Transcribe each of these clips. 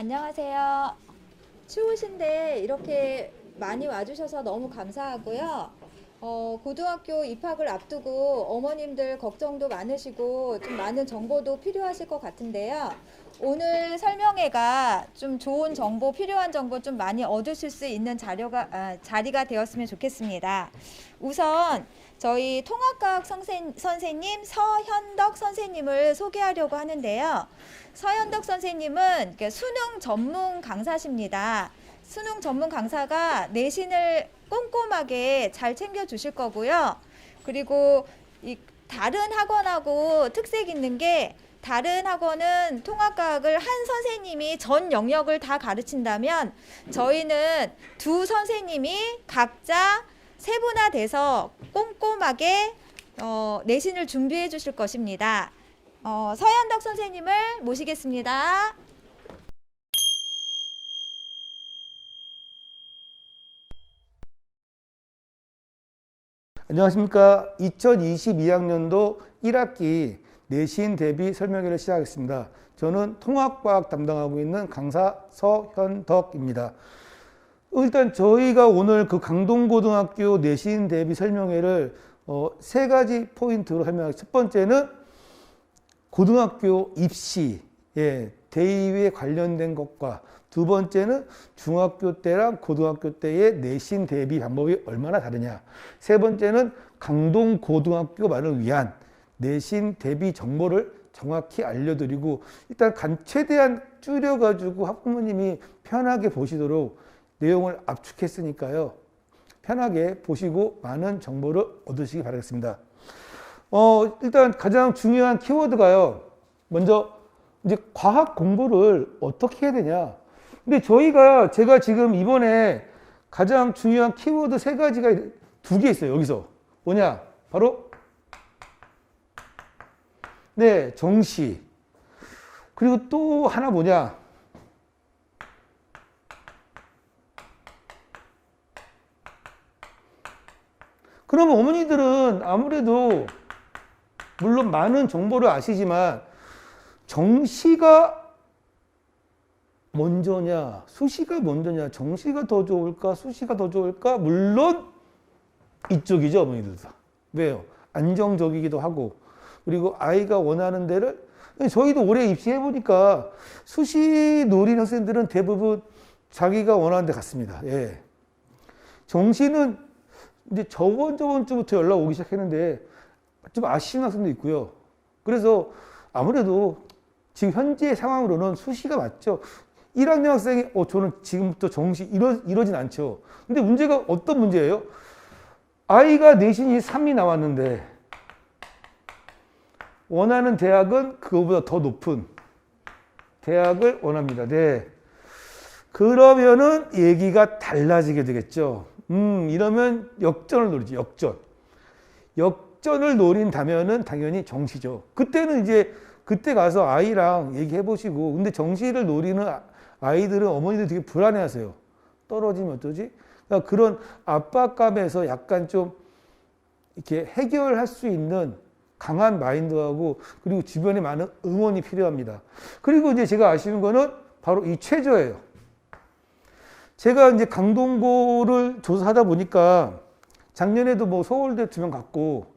안녕하세요. 추우신데 이렇게 많이 와주셔서 너무 감사하고요. 고등학교 입학을 앞두고 어머님들 걱정도 많으시고 좀 많은 정보도 필요하실 것 같은데요. 오늘 설명회가 좀 좋은 정보, 필요한 정보 좀 많이 얻으실 수 있는 자리가 되었으면 좋겠습니다. 우선 저희 통합과학 선생님 서현덕 선생님을 소개하려고 하는데요. 서현덕 선생님은 수능 전문 강사십니다. 수능 전문 강사가 내신을 꼼꼼하게 잘 챙겨주실 거고요. 그리고 다른 학원하고 특색 있는 게, 다른 학원은 통합과학을 한 선생님이 전 영역을 다 가르친다면 저희는 두 선생님이 각자 세분화돼서 꼼꼼하게 내신을 준비해 주실 것입니다. 서현덕 선생님을 모시겠습니다. 안녕하십니까. 2022학년도 1학기 내신 대비 설명회를 시작하겠습니다. 저는 통합과학 담당하고 있는 강사 서현덕입니다. 일단 저희가 오늘 그 강동고등학교 내신 대비 설명회를 세 가지 포인트로 설명하겠습니다. 첫 번째는 고등학교 입시, 대입에 관련된 것과, 두 번째는 중학교 때랑 고등학교 때의 내신 대비 방법이 얼마나 다르냐. 세 번째는 강동고등학교만을 위한 내신 대비 정보를 정확히 알려드리고, 일단 최대한 줄여가지고 학부모님이 편하게 보시도록 내용을 압축했으니까요. 편하게 보시고 많은 정보를 얻으시기 바라겠습니다. 일단 가장 중요한 키워드가요. 먼저 이제 과학 공부를 어떻게 해야 되냐. 근데 제가 지금 이번에 가장 중요한 키워드 세 가지가 두 개 있어요. 여기서 뭐냐? 바로 정시. 그리고 또 하나 뭐냐? 그러면 어머니들은 아무래도 물론 많은 정보를 아시지만 정시가 먼저냐, 수시가 먼저냐, 정시가 더 좋을까, 수시가 더 좋을까? 물론 이쪽이죠, 어머니들 다. 왜요? 안정적이기도 하고, 그리고 아이가 원하는 데를, 저희도 올해 입시해보니까 수시 노린 학생들은 대부분 자기가 원하는 데 갔습니다. 예. 정시는 이제 저번 주부터 연락 오기 시작했는데 좀 아쉬운 학생도 있고요. 그래서 아무래도 지금 현재 상황으로는 수시가 맞죠. 1학년 학생이 저는 지금부터 정시 이러진 않죠. 근데 문제가 어떤 문제예요? 아이가 내신이 3이 나왔는데 원하는 대학은 그거보다 더 높은 대학을 원합니다. 네. 그러면은 얘기가 달라지게 되겠죠. 이러면 역전을 노리지, 역전. 역전을 노린다면은 당연히 정시죠. 그때는 이제 그때 가서 아이랑 얘기해 보시고, 근데 정시를 노리는 아이들은 어머니들 되게 불안해 하세요. 떨어지면 어쩌지? 그러니까 그런 압박감에서 약간 좀 이렇게 해결할 수 있는 강한 마인드하고, 그리고 주변에 많은 응원이 필요합니다. 그리고 이제 제가 아쉬운 거는 바로 이 최저예요. 제가 이제 강동고를 조사하다 보니까 작년에도 뭐 서울대 2명 갔고,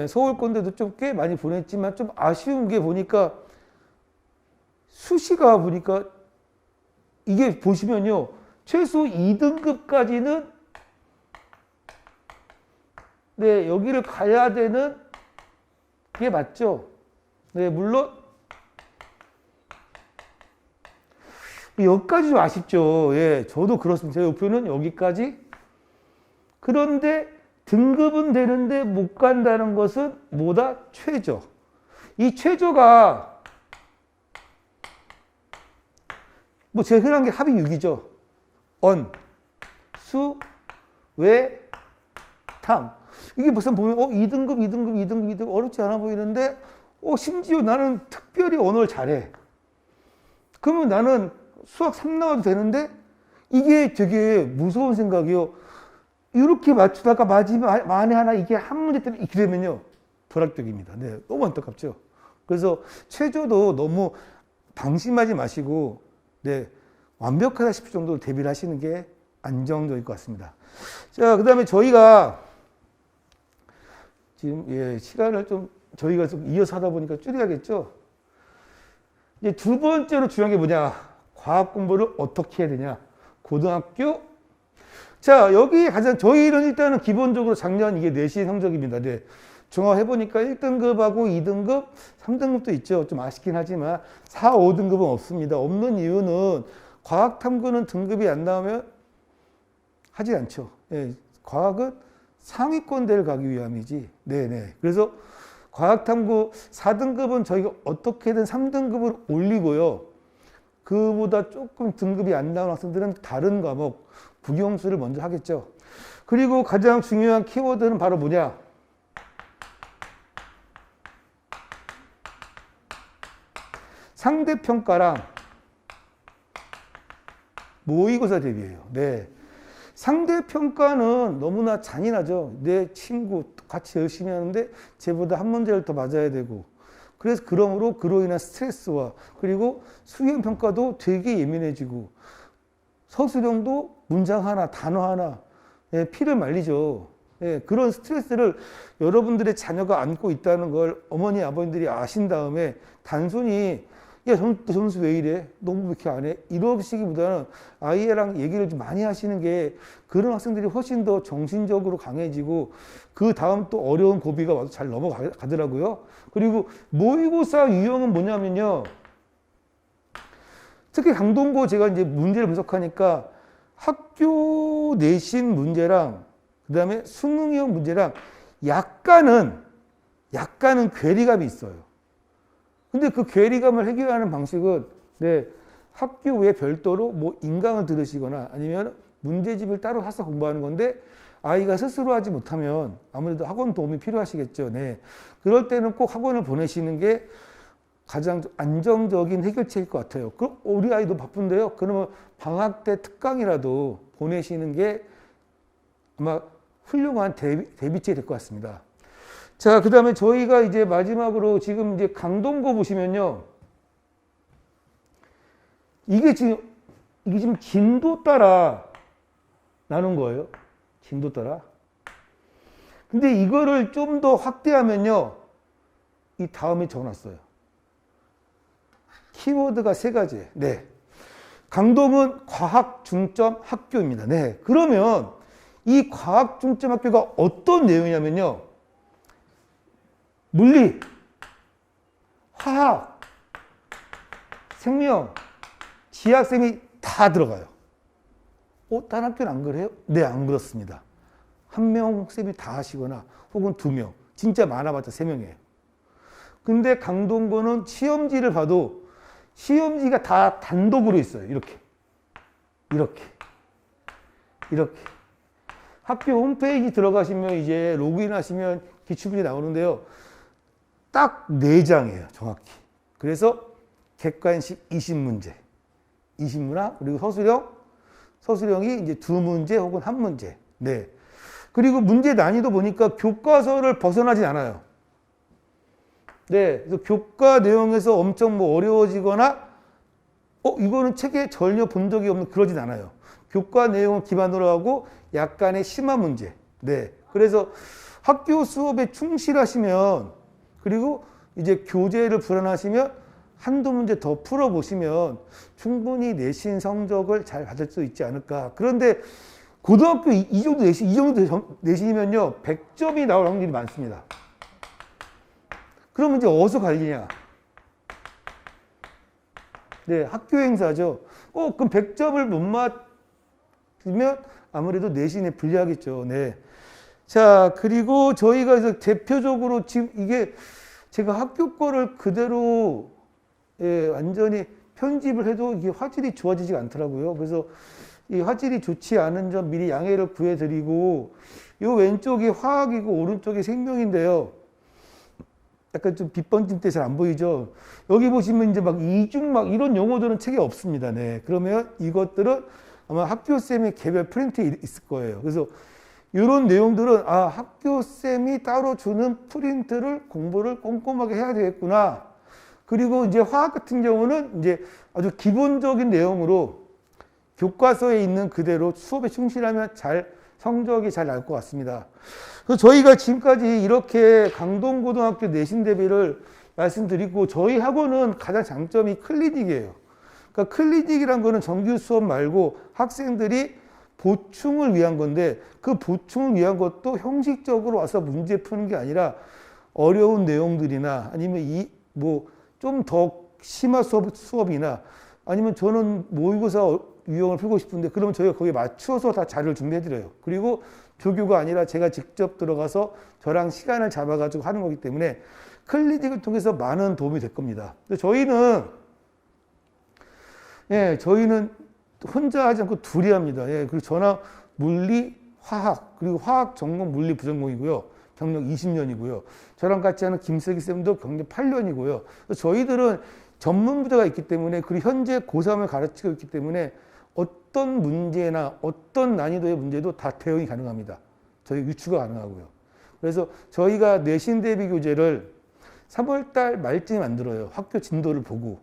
서울 건데도 좀 꽤 많이 보냈지만 좀 아쉬운 게 보니까 수시가 보니까 이게 보시면요. 최소 2등급까지는 여기를 가야 되는 게 맞죠. 물론 여기까지 좀 아쉽죠. 저도 그렇습니다. 제 목표는 여기까지. 그런데 등급은 되는데 못 간다는 것은 뭐다? 최저. 이 최저가 뭐 제일 흔한 게 합이 6이죠. 언, 수, 외, 탐. 이게 무슨 보면 2등급 어렵지 않아 보이는데 심지어 나는 특별히 언어를 잘해. 그러면 나는 수학 3 나와도 되는데 이게 되게 무서운 생각이요. 이렇게 맞추다가 만에 하나 이게 한 문제 때문에 이렇게 되면요. 불합격입니다. 너무 안타깝죠. 그래서 최저도 너무 방심하지 마시고 네, 완벽하다 싶을 정도로 대비를 하시는 게 안정적일 것 같습니다. 자, 그 다음에 저희가 지금 시간을 좀 저희가 좀 이어서 하다 보니까 줄여야겠죠. 이제 두 번째로 중요한 게 뭐냐? 과학 공부를 어떻게 해야 되냐? 고등학교. 자, 여기 가장 저희는 일단은 기본적으로 작년 이게 내신 성적입니다. 네. 종합해보니까 1등급하고 2등급, 3등급도 있죠. 좀 아쉽긴 하지만 4, 5등급은 없습니다. 없는 이유는 과학탐구는 등급이 안 나오면 하지 않죠. 예, 과학은 상위권대를 가기 위함이지. 네네. 그래서 과학탐구 4등급은 저희가 어떻게든 3등급을 올리고요. 그보다 조금 등급이 안 나온 학생들은 다른 과목, 국영수를 먼저 하겠죠. 그리고 가장 중요한 키워드는 바로 뭐냐? 상대평가랑 모의고사 대비예요. 네. 상대평가는 너무나 잔인하죠. 내 친구 같이 열심히 하는데 쟤보다 한 문제를 더 맞아야 되고. 그래서 그로 인한 스트레스와 그리고 수행평가도 되게 예민해지고 서술형도 문장 하나, 단어 하나 피를 말리죠. 그런 스트레스를 여러분들의 자녀가 안고 있다는 걸 어머니, 아버님들이 아신 다음에 단순히 야, 점수 왜 이래? 너무 왜 이렇게 안 해? 이러시기보다는 아이랑 얘기를 좀 많이 하시는 게 그런 학생들이 훨씬 더 정신적으로 강해지고 그 다음 또 어려운 고비가 와서 잘 넘어가더라고요. 그리고 모의고사 유형은 뭐냐면요. 특히 강동고 제가 이제 문제를 분석하니까 학교 내신 문제랑 그다음에 수능형 문제랑 약간은 괴리감이 있어요. 근데 그 괴리감을 해결하는 방식은 학교 외에 별도로 뭐 인강을 들으시거나 아니면 문제집을 따로 사서 공부하는 건데 아이가 스스로 하지 못하면 아무래도 학원 도움이 필요하시겠죠. 네. 그럴 때는 꼭 학원을 보내시는 게 가장 안정적인 해결책일 것 같아요. 그럼 우리 아이도 바쁜데요. 그러면 방학 때 특강이라도 보내시는 게 아마 훌륭한 대비책이 될 것 같습니다. 자, 그 다음에 저희가 이제 마지막으로 지금 이제 강동고 보시면요. 이게 지금 진도 따라 나눈 거예요. 진도 따라. 근데 이거를 좀 더 확대하면요. 이 다음에 적어놨어요. 키워드가 3가지. 네. 강동은 과학 중점 학교입니다. 네. 그러면 이 과학 중점 학교가 어떤 내용이냐면요. 물리, 화학, 생명, 지학쌤이 다 들어가요. 다른 학교는 안 그래요? 네, 안 그렇습니다. 한 명 쌤이 다 하시거나 혹은 2명, 진짜 많아봤자 3명이에요. 근데 강동고는 시험지를 봐도 시험지가 다 단독으로 있어요. 이렇게. 학교 홈페이지 들어가시면 이제 로그인 하시면 기출문제 나오는데요. 딱 4장이에요. 정확히. 그래서 객관식 20문제. 20문항 그리고 서술형이 이제 2문제 혹은 1문제. 네. 그리고 문제 난이도 보니까 교과서를 벗어나진 않아요. 네. 그래서 교과 내용에서 엄청 뭐 어려워지거나 이거는 책에 전혀 본 적이 없는 그러진 않아요. 교과 내용을 기반으로 하고 약간의 심화 문제. 네. 그래서 학교 수업에 충실하시면 그리고 이제 교재를 불안하시면 한두 문제 더 풀어보시면 충분히 내신 성적을 잘 받을 수 있지 않을까. 그런데 고등학교 이 정도 내신이면요. 100점이 나올 확률이 많습니다. 그러면 이제 어디서 갈리냐. 네, 학교 행사죠. 그럼 100점을 못 맞으면 아무래도 내신에 불리하겠죠. 네. 자, 그리고 저희가 이제 대표적으로 지금 이게 제가 학교 거를 그대로 완전히 편집을 해도 이게 화질이 좋아지지가 않더라고요. 그래서 이 화질이 좋지 않은 점 미리 양해를 구해드리고 이 왼쪽이 화학이고 오른쪽이 생명인데요. 약간 좀 빛 번진 때 잘 안 보이죠? 여기 보시면 이제 막 이중 이런 용어들은 책에 없습니다. 네. 그러면 이것들은 아마 학교쌤의 개별 프린트에 있을 거예요. 그래서 이런 내용들은 학교쌤이 따로 주는 프린트를 공부를 꼼꼼하게 해야 되겠구나. 그리고 이제 화학 같은 경우는 이제 아주 기본적인 내용으로 교과서에 있는 그대로 수업에 충실하면 성적이 잘 날 것 같습니다. 그래서 저희가 지금까지 이렇게 강동고등학교 내신 대비를 말씀드리고, 저희 학원은 가장 장점이 클리닉이에요. 그러니까 클리닉이란 거는 정규 수업 말고 학생들이 보충을 위한 건데, 그 보충을 위한 것도 형식적으로 와서 문제 푸는 게 아니라 어려운 내용들이나 아니면 좀 더 심화 수업이나 아니면 저는 모의고사 유형을 풀고 싶은데 그러면 저희가 거기에 맞춰서 다 자료를 준비해 드려요. 그리고 조교가 아니라 제가 직접 들어가서 저랑 시간을 잡아가지고 하는 거기 때문에 클리닉을 통해서 많은 도움이 될 겁니다. 근데 저희는 혼자 하지 않고 둘이 합니다. 그리고 저는 물리, 화학, 그리고 화학 전공 물리 부전공이고요. 경력 20년이고요. 저랑 같이 하는 김슬기 쌤도 경력 8년이고요. 저희들은 전문 부자가 있기 때문에, 그리고 현재 고3을 가르치고 있기 때문에 어떤 문제나 어떤 난이도의 문제도 다 대응이 가능합니다. 저희 유추가 가능하고요. 그래서 저희가 내신 대비 교재를 3월달 말쯤에 만들어요. 학교 진도를 보고.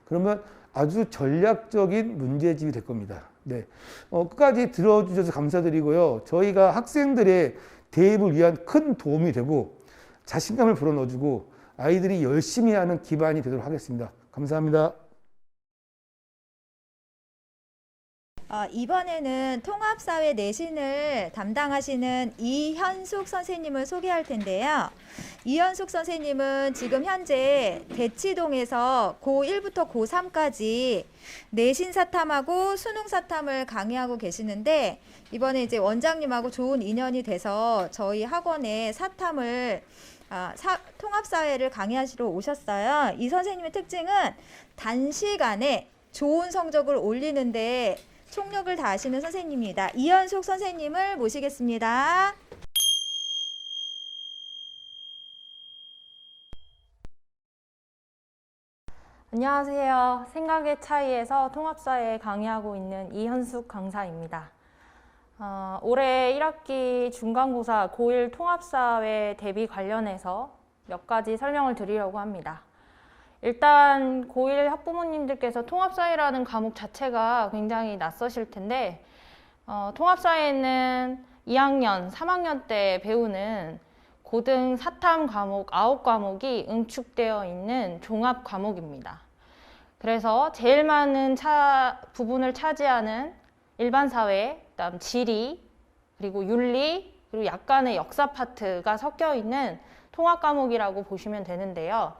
그러면 아주 전략적인 문제집이 될 겁니다. 네. 끝까지 들어주셔서 감사드리고요. 저희가 학생들의 대입을 위한 큰 도움이 되고 자신감을 불어넣어주고 아이들이 열심히 하는 기반이 되도록 하겠습니다. 감사합니다. 이번에는 통합사회 내신을 담당하시는 이현숙 선생님을 소개할 텐데요. 이현숙 선생님은 지금 현재 대치동에서 고1부터 고3까지 내신 사탐하고 수능 사탐을 강의하고 계시는데, 이번에 이제 원장님하고 좋은 인연이 돼서 저희 학원에 통합사회를 강의하시러 오셨어요. 이 선생님의 특징은 단시간에 좋은 성적을 올리는데 총력을 다하시는 선생님입니다. 이현숙 선생님을 모시겠습니다. 안녕하세요. 생각의 차이에서 통합사회 강의하고 있는 이현숙 강사입니다. 올해 1학기 중간고사 고1 통합사회 대비 관련해서 몇 가지 설명을 드리려고 합니다. 일단 고1 학부모님들께서 통합사회라는 과목 자체가 굉장히 낯서실 텐데, 통합사회는 2학년, 3학년 때 배우는 고등 사탐 과목 9과목이 응축되어 있는 종합 과목입니다. 그래서 제일 많은 부분을 차지하는 일반사회, 그다음 지리, 그리고 윤리, 그리고 약간의 역사 파트가 섞여 있는 통합 과목이라고 보시면 되는데요.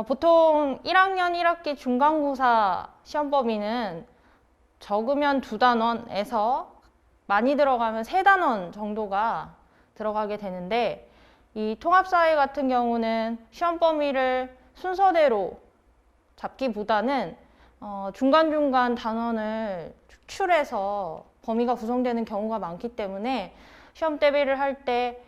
보통 1학년 1학기 중간고사 시험 범위는 적으면 2단원에서 많이 들어가면 3단원 정도가 들어가게 되는데, 이 통합사회 같은 경우는 시험 범위를 순서대로 잡기보다는 중간중간 단원을 추출해서 범위가 구성되는 경우가 많기 때문에 시험 대비를 할 때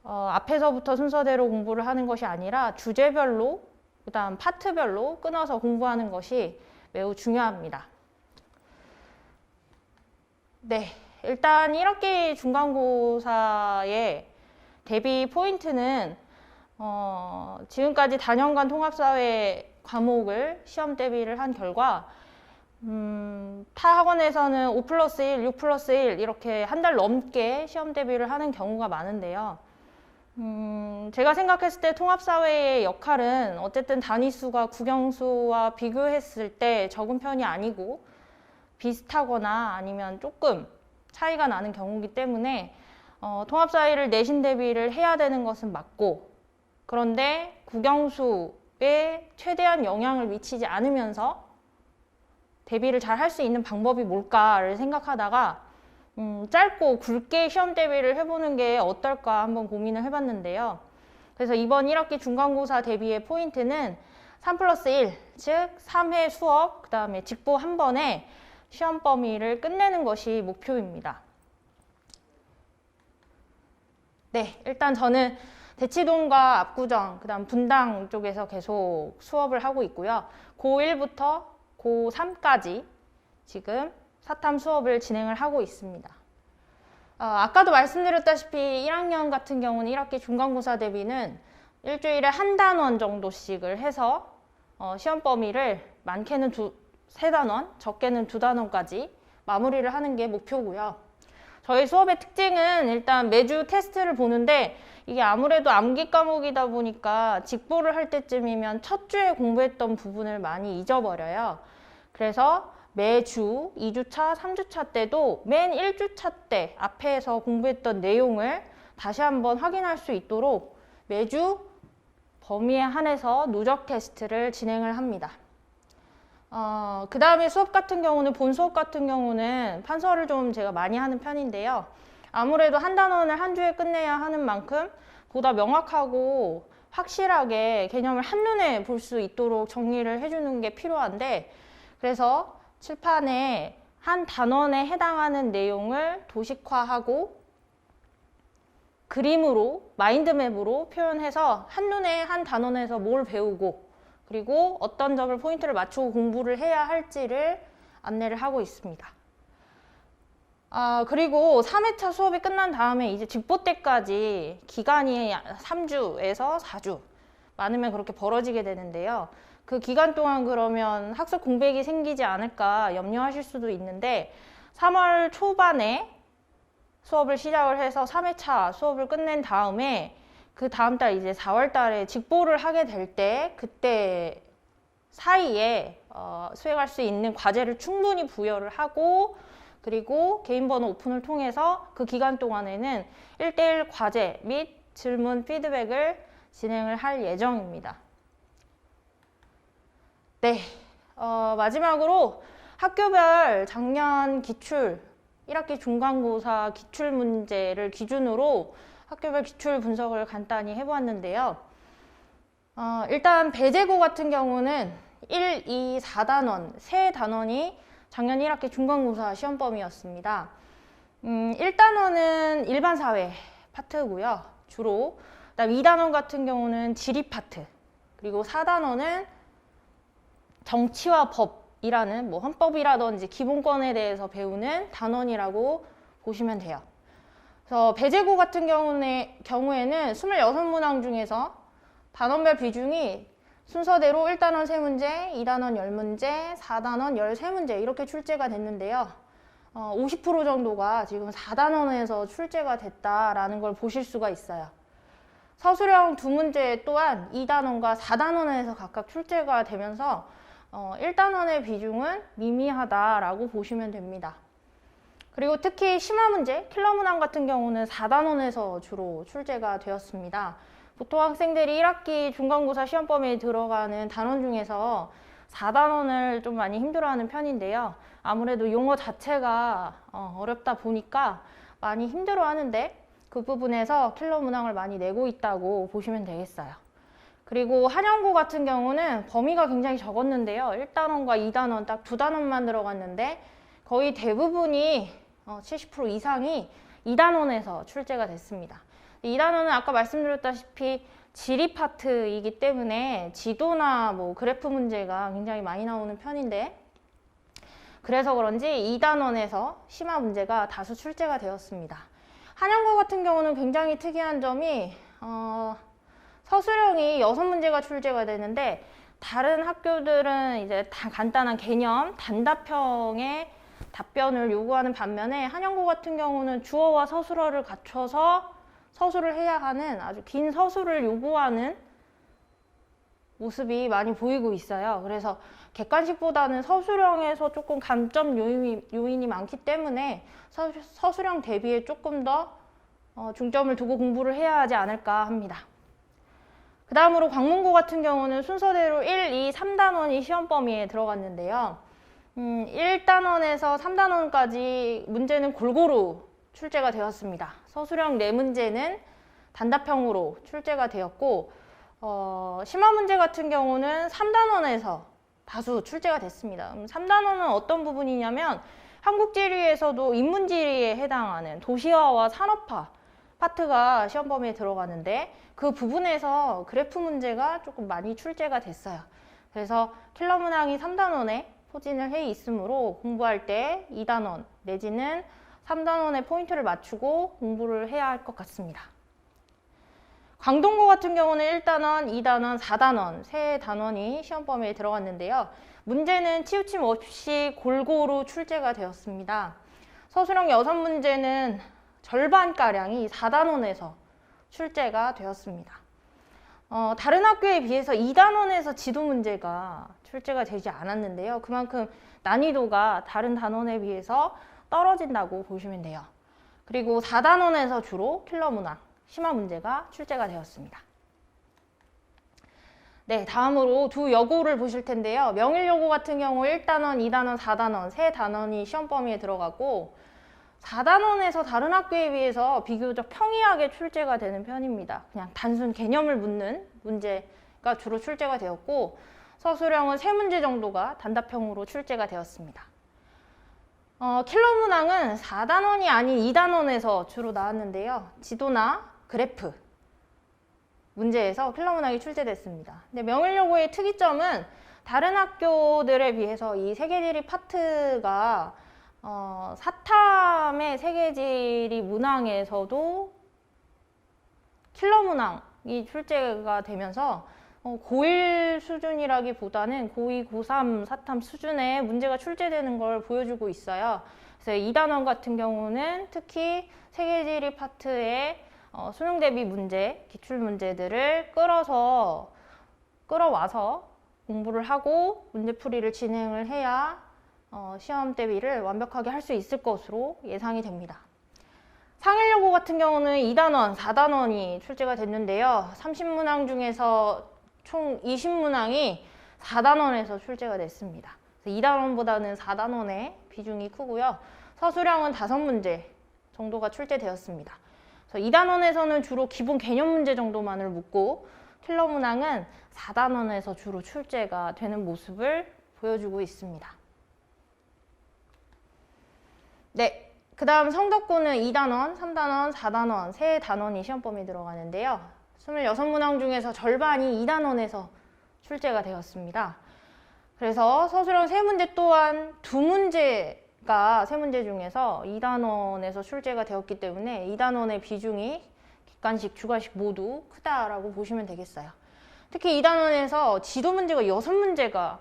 앞에서부터 순서대로 공부를 하는 것이 아니라 주제별로, 그 다음 파트별로 끊어서 공부하는 것이 매우 중요합니다. 네, 일단 1학기 중간고사의 대비 포인트는 지금까지 다년간 통합사회 과목을 시험 대비를 한 결과 타 학원에서는 5+1, 6+1 이렇게 한 달 넘게 시험 대비를 하는 경우가 많은데요. 제가 생각했을 때 통합사회의 역할은 어쨌든 단위수가 국영수와 비교했을 때 적은 편이 아니고 비슷하거나 아니면 조금 차이가 나는 경우이기 때문에 통합사회를 내신 대비를 해야 되는 것은 맞고, 그런데 국영수에 최대한 영향을 미치지 않으면서 대비를 잘 할 수 있는 방법이 뭘까를 생각하다가 짧고 굵게 시험 대비를 해보는 게 어떨까 한번 고민을 해봤는데요. 그래서 이번 1학기 중간고사 대비의 포인트는 3+1, 즉 3회 수업, 그 다음에 직보 한 번에 시험 범위를 끝내는 것이 목표입니다. 네, 일단 저는 대치동과 압구정, 그 다음 분당 쪽에서 계속 수업을 하고 있고요. 고1부터 고3까지 지금 사탐 수업을 진행을 하고 있습니다. 아까도 말씀드렸다시피 1학년 같은 경우는 1학기 중간고사 대비는 일주일에 한 단원 정도씩을 해서 시험 범위를 많게는 3단원, 적게는 2단원까지 마무리를 하는 게 목표고요. 저희 수업의 특징은 일단 매주 테스트를 보는데 이게 아무래도 암기 과목이다 보니까 직보를 할 때쯤이면 첫 주에 공부했던 부분을 많이 잊어버려요. 그래서 매주 2주차, 3주차 때도 맨 1주차 때 앞에서 공부했던 내용을 다시 한번 확인할 수 있도록 매주 범위에 한해서 누적 테스트를 진행을 합니다. 그 다음에 수업 같은 경우는 본 수업 같은 경우는 판서를 좀 제가 많이 하는 편인데요. 아무래도 한 단원을 한 주에 끝내야 하는 만큼 보다 명확하고 확실하게 개념을 한눈에 볼 수 있도록 정리를 해주는 게 필요한데, 그래서 칠판에 한 단원에 해당하는 내용을 도식화하고 그림으로, 마인드맵으로 표현해서 한눈에 한 단원에서 뭘 배우고 그리고 어떤 점을 포인트를 맞추고 공부를 해야 할지를 안내를 하고 있습니다. 그리고 3회차 수업이 끝난 다음에 이제 직보 때까지 기간이 3주에서 4주, 많으면 그렇게 벌어지게 되는데요. 그 기간 동안 그러면 학습 공백이 생기지 않을까 염려하실 수도 있는데, 3월 초반에 수업을 시작을 해서 3회차 수업을 끝낸 다음에 그 다음 달 이제 4월 달에 직보를 하게 될 때, 그때 사이에 수행할 수 있는 과제를 충분히 부여를 하고, 그리고 개인 번호 오픈을 통해서 그 기간 동안에는 1대1 과제 및 질문 피드백을 진행을 할 예정입니다. 네, 마지막으로 학교별 작년 기출 1학기 중간고사 기출 문제를 기준으로 학교별 기출 분석을 간단히 해보았는데요. 일단 배제고 같은 경우는 1, 2, 4단원, 세 단원이 작년 1학기 중간고사 시험 범위였습니다. 1단원은 일반사회 파트고요, 주로. 그다음 2단원 같은 경우는 지리 파트, 그리고 4단원은 정치와 법이라는 뭐 헌법이라든지 기본권에 대해서 배우는 단원이라고 보시면 돼요. 그래서 배제고 같은 경우에는 26문항 중에서 단원별 비중이 순서대로 1단원 3문제, 2단원 10문제, 4단원 13문제 이렇게 출제가 됐는데요. 50% 정도가 지금 4단원에서 출제가 됐다라는 걸 보실 수가 있어요. 서술형 2문제 또한 2단원과 4단원에서 각각 출제가 되면서 1단원의 비중은 미미하다라고 보시면 됩니다. 그리고 특히 심화 문제, 킬러 문항 같은 경우는 4단원에서 주로 출제가 되었습니다. 보통 학생들이 1학기 중간고사 시험 범위에 들어가는 단원 중에서 4단원을 좀 많이 힘들어하는 편인데요. 아무래도 용어 자체가 어렵다 보니까 많이 힘들어하는데 그 부분에서 킬러 문항을 많이 내고 있다고 보시면 되겠어요. 그리고 한영고 같은 경우는 범위가 굉장히 적었는데요. 1단원과 2단원 딱 2단원만 들어갔는데 거의 대부분이 70% 이상이 2단원에서 출제가 됐습니다. 2단원은 아까 말씀드렸다시피 지리 파트이기 때문에 지도나 뭐 그래프 문제가 굉장히 많이 나오는 편인데, 그래서 그런지 2단원에서 심화 문제가 다수 출제가 되었습니다. 한영고 같은 경우는 굉장히 특이한 점이 서술형이 6문제가 출제가 되는데, 다른 학교들은 이제 다 간단한 개념, 단답형의 답변을 요구하는 반면에 한영고 같은 경우는 주어와 서술어를 갖춰서 서술을 해야 하는 아주 긴 서술을 요구하는 모습이 많이 보이고 있어요. 그래서 객관식보다는 서술형에서 조금 감점 요인이 많기 때문에 서술형 대비에 조금 더 중점을 두고 공부를 해야 하지 않을까 합니다. 그 다음으로 광문고 같은 경우는 순서대로 1, 2, 3단원이 시험 범위에 들어갔는데요. 1단원에서 3단원까지 문제는 골고루 출제가 되었습니다. 서술형 4문제는 단답형으로 출제가 되었고, 심화 문제 같은 경우는 3단원에서 다수 출제가 됐습니다. 3단원은 어떤 부분이냐면 한국지리에서도 인문지리에 해당하는 도시화와 산업화 파트가 시험 범위에 들어가는데, 그 부분에서 그래프 문제가 조금 많이 출제가 됐어요. 그래서 킬러 문항이 3단원에 포진을 해 있으므로 공부할 때 2단원 내지는 3단원의 포인트를 맞추고 공부를 해야 할 것 같습니다. 광동고 같은 경우는 1단원, 2단원, 4단원 세 단원이 시험 범위에 들어갔는데요. 문제는 치우침 없이 골고루 출제가 되었습니다. 서술형 6문제는 절반가량이 4단원에서 출제가 되었습니다. 다른 학교에 비해서 2단원에서 지도 문제가 출제가 되지 않았는데요. 그만큼 난이도가 다른 단원에 비해서 떨어진다고 보시면 돼요. 그리고 4단원에서 주로 킬러 문항, 심화 문제가 출제가 되었습니다. 네, 다음으로 두 여고를 보실 텐데요. 명일여고 같은 경우 1단원, 2단원, 4단원 세 단원이 시험 범위에 들어가고 4단원에서 다른 학교에 비해서 비교적 평이하게 출제가 되는 편입니다. 그냥 단순 개념을 묻는 문제가 주로 출제가 되었고 서술형은 3문제 정도가 단답형으로 출제가 되었습니다. 킬러 문항은 4단원이 아닌 2단원에서 주로 나왔는데요. 지도나 그래프 문제에서 킬러 문항이 출제됐습니다. 근데 명일여고의 특이점은 다른 학교들에 비해서 이 세계지리 파트가 사탐의 세계지리 문항에서도 킬러 문항이 출제가 되면서 고1 수준이라기보다는 고2, 고3, 사탐 수준의 문제가 출제되는 걸 보여주고 있어요. 그래서 2단원 같은 경우는 특히 세계지리 파트의 수능 대비 문제, 기출 문제들을 끌어와서 공부를 하고 문제풀이를 진행을 해야 시험 대비를 완벽하게 할 수 있을 것으로 예상이 됩니다. 상일여고 같은 경우는 2단원, 4단원이 출제가 됐는데요. 30문항 중에서 총 20문항이 4단원에서 출제가 됐습니다. 2단원보다는 4단원의 비중이 크고요. 서술형은 5문제 정도가 출제되었습니다. 2단원에서는 주로 기본 개념 문제 정도만을 묻고 킬러 문항은 4단원에서 주로 출제가 되는 모습을 보여주고 있습니다. 네, 그 다음 성덕고는 2단원, 3단원, 4단원 세 단원이 시험 범위에 들어가는데요. 26문항 중에서 절반이 2단원에서 출제가 되었습니다. 그래서 서술형 3문제 또한 2문제가 3문제 중에서 2단원에서 출제가 되었기 때문에 2단원의 비중이 객관식, 주관식 모두 크다라고 보시면 되겠어요. 특히 2단원에서 지도 문제가 6문제가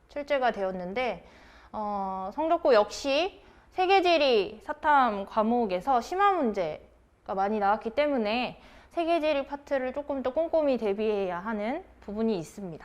출제가 되었는데 성덕고 역시 세계지리 사탐 과목에서 심화 문제가 많이 나왔기 때문에 세계지리 파트를 조금 더 꼼꼼히 대비해야 하는 부분이 있습니다.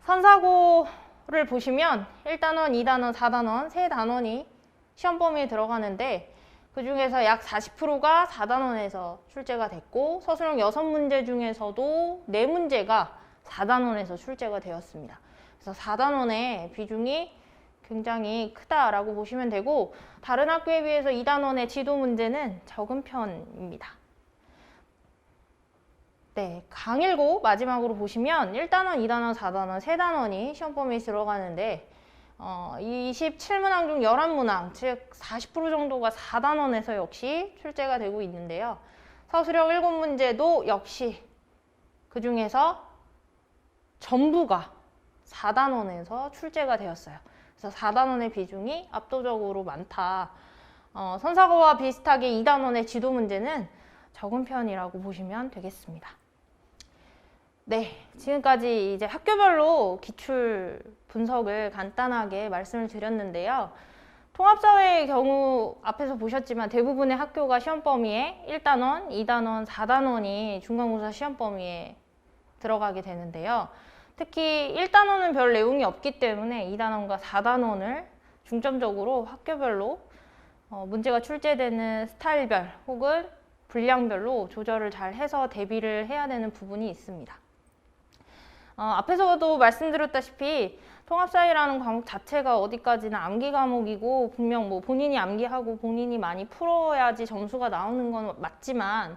선사고를 보시면 1단원, 2단원, 4단원 세 단원이 시험 범위에 들어가는데 그 중에서 약 40%가 4단원에서 출제가 됐고 서술형 6문제 중에서도 4문제가 4단원에서 출제가 되었습니다. 그래서 4단원의 비중이 굉장히 크다라고 보시면 되고 다른 학교에 비해서 2단원의 지도 문제는 적은 편입니다. 네, 강일고 마지막으로 보시면 1단원, 2단원, 4단원 세 단원이 시험 범위에 들어가는데 27문항 중 11문항, 즉 40% 정도가 4단원에서 역시 출제가 되고 있는데요. 서술형 7문제도 역시 그 중에서 전부가 4단원에서 출제가 되었어요. 그래서 4단원의 비중이 압도적으로 많다. 선사고와 비슷하게 2단원의 지도 문제는 적은 편이라고 보시면 되겠습니다. 네, 지금까지 이제 학교별로 기출 분석을 간단하게 말씀을 드렸는데요. 통합사회의 경우 앞에서 보셨지만 대부분의 학교가 시험 범위에 1단원, 2단원, 4단원이 중간고사 시험 범위에 들어가게 되는데요. 특히 1단원은 별 내용이 없기 때문에 2단원과 4단원을 중점적으로 학교별로 문제가 출제되는 스타일별 혹은 분량별로 조절을 잘 해서 대비를 해야 되는 부분이 있습니다. 앞에서도 말씀드렸다시피 통합사회라는 과목 자체가 어디까지나 암기 과목이고 분명 뭐 본인이 암기하고 본인이 많이 풀어야지 점수가 나오는 건 맞지만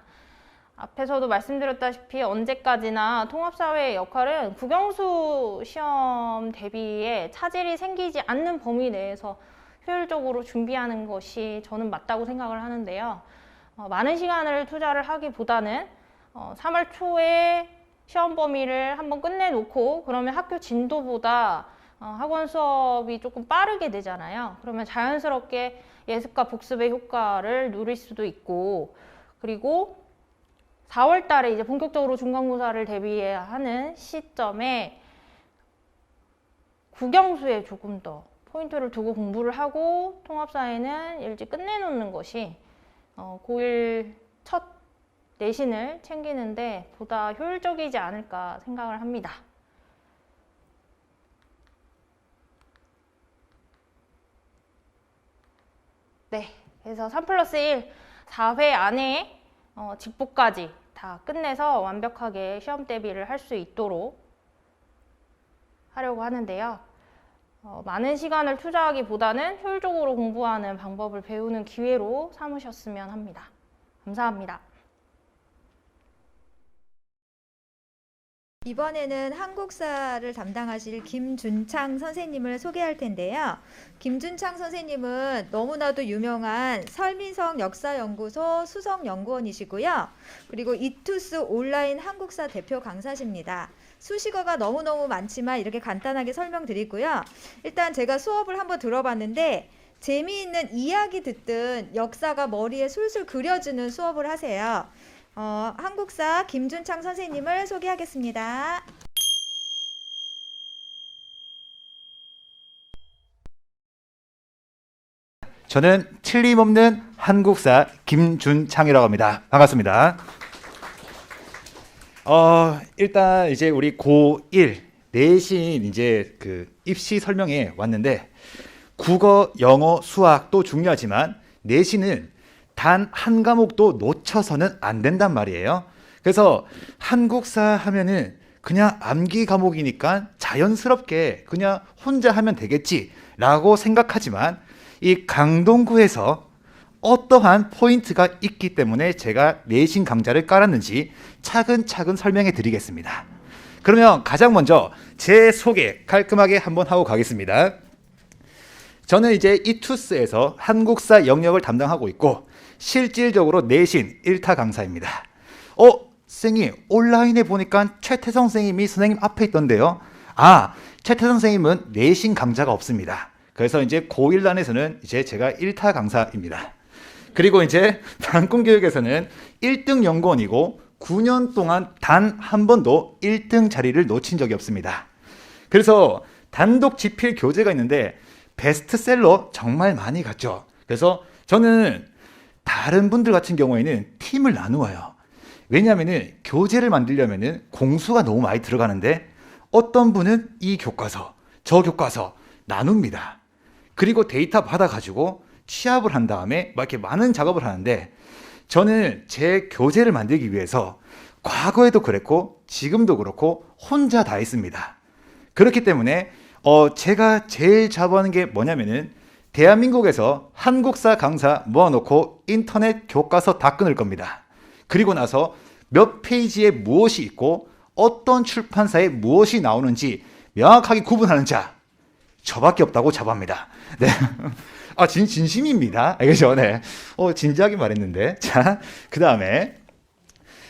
앞에서도 말씀드렸다시피 언제까지나 통합사회의 역할은 국영수 시험 대비에 차질이 생기지 않는 범위 내에서 효율적으로 준비하는 것이 저는 맞다고 생각을 하는데요. 많은 시간을 투자를 하기보다는 3월 초에 시험 범위를 한번 끝내놓고 그러면 학교 진도보다 학원 수업이 조금 빠르게 되잖아요. 그러면 자연스럽게 예습과 복습의 효과를 누릴 수도 있고 그리고 4월 달에 이제 본격적으로 중간고사를 대비해야 하는 시점에 국영수에 조금 더 포인트를 두고 공부를 하고 통합사회는 일찍 끝내놓는 것이 고1 첫 내신을 챙기는데 보다 효율적이지 않을까 생각을 합니다. 네, 그래서 3+1 4회 안에 직보까지 다 끝내서 완벽하게 시험 대비를 할 수 있도록 하려고 하는데요. 많은 시간을 투자하기보다는 효율적으로 공부하는 방법을 배우는 기회로 삼으셨으면 합니다. 감사합니다. 이번에는 한국사를 담당하실 김준창 선생님을 소개할 텐데요. 김준창 선생님은 너무나도 유명한 설민석 역사연구소 수석연구원이시고요. 그리고 이투스 온라인 한국사 대표 강사십니다. 수식어가 너무너무 많지만 이렇게 간단하게 설명드리고요. 일단 제가 수업을 한번 들어봤는데 재미있는 이야기 듣듯 역사가 머리에 술술 그려지는 수업을 하세요. 한국사 김준창 선생님을 소개하겠습니다. 저는 틀림없는 한국사 김준창이라고 합니다. 반갑습니다. 일단 이제 우리 고1 내신 이제 그 입시 설명에 왔는데 국어, 영어, 수학도 중요하지만 내신은 단 한 과목도 놓쳐서는 안 된단 말이에요. 그래서 한국사 하면은 그냥 암기 과목이니까 자연스럽게 그냥 혼자 하면 되겠지라고 생각하지만 이 강동구에서 어떠한 포인트가 있기 때문에 제가 내신 강좌를 깔았는지 차근차근 설명해 드리겠습니다. 그러면 가장 먼저 제 소개 깔끔하게 한번 하고 가겠습니다. 저는 이제 이투스에서 한국사 영역을 담당하고 있고 실질적으로 내신 1타 강사입니다. 선생님 온라인에 보니까 최태성 선생님이 선생님 앞에 있던데요. 최태성 선생님은 내신 강좌가 없습니다. 그래서 이제 고1단에서는 이제 제가 1타 강사입니다. 그리고 이제 단꿈교육에서는 1등 연구원이고 9년 동안 단 한 번도 1등 자리를 놓친 적이 없습니다. 그래서 단독 집필 교재가 있는데 베스트셀러 정말 많이 갔죠. 그래서 저는 다른 분들 같은 경우에는 팀을 나누어요. 왜냐하면 교재를 만들려면 공수가 너무 많이 들어가는데 어떤 분은 이 교과서, 저 교과서 나눕니다. 그리고 데이터 받아가지고 취합을 한 다음에 막 이렇게 많은 작업을 하는데 저는 제 교재를 만들기 위해서 과거에도 그랬고 지금도 그렇고 혼자 다 했습니다. 그렇기 때문에 제가 제일 자부하는 게 뭐냐면은 대한민국에서 한국사 강사 모아놓고 인터넷 교과서 다 끊을 겁니다. 그리고 나서 몇 페이지에 무엇이 있고 어떤 출판사에 무엇이 나오는지 명확하게 구분하는 자 저밖에 없다고 자부합니다. 네. 진심입니다. 알겠죠? 네. 진지하게 말했는데. 자, 그 다음에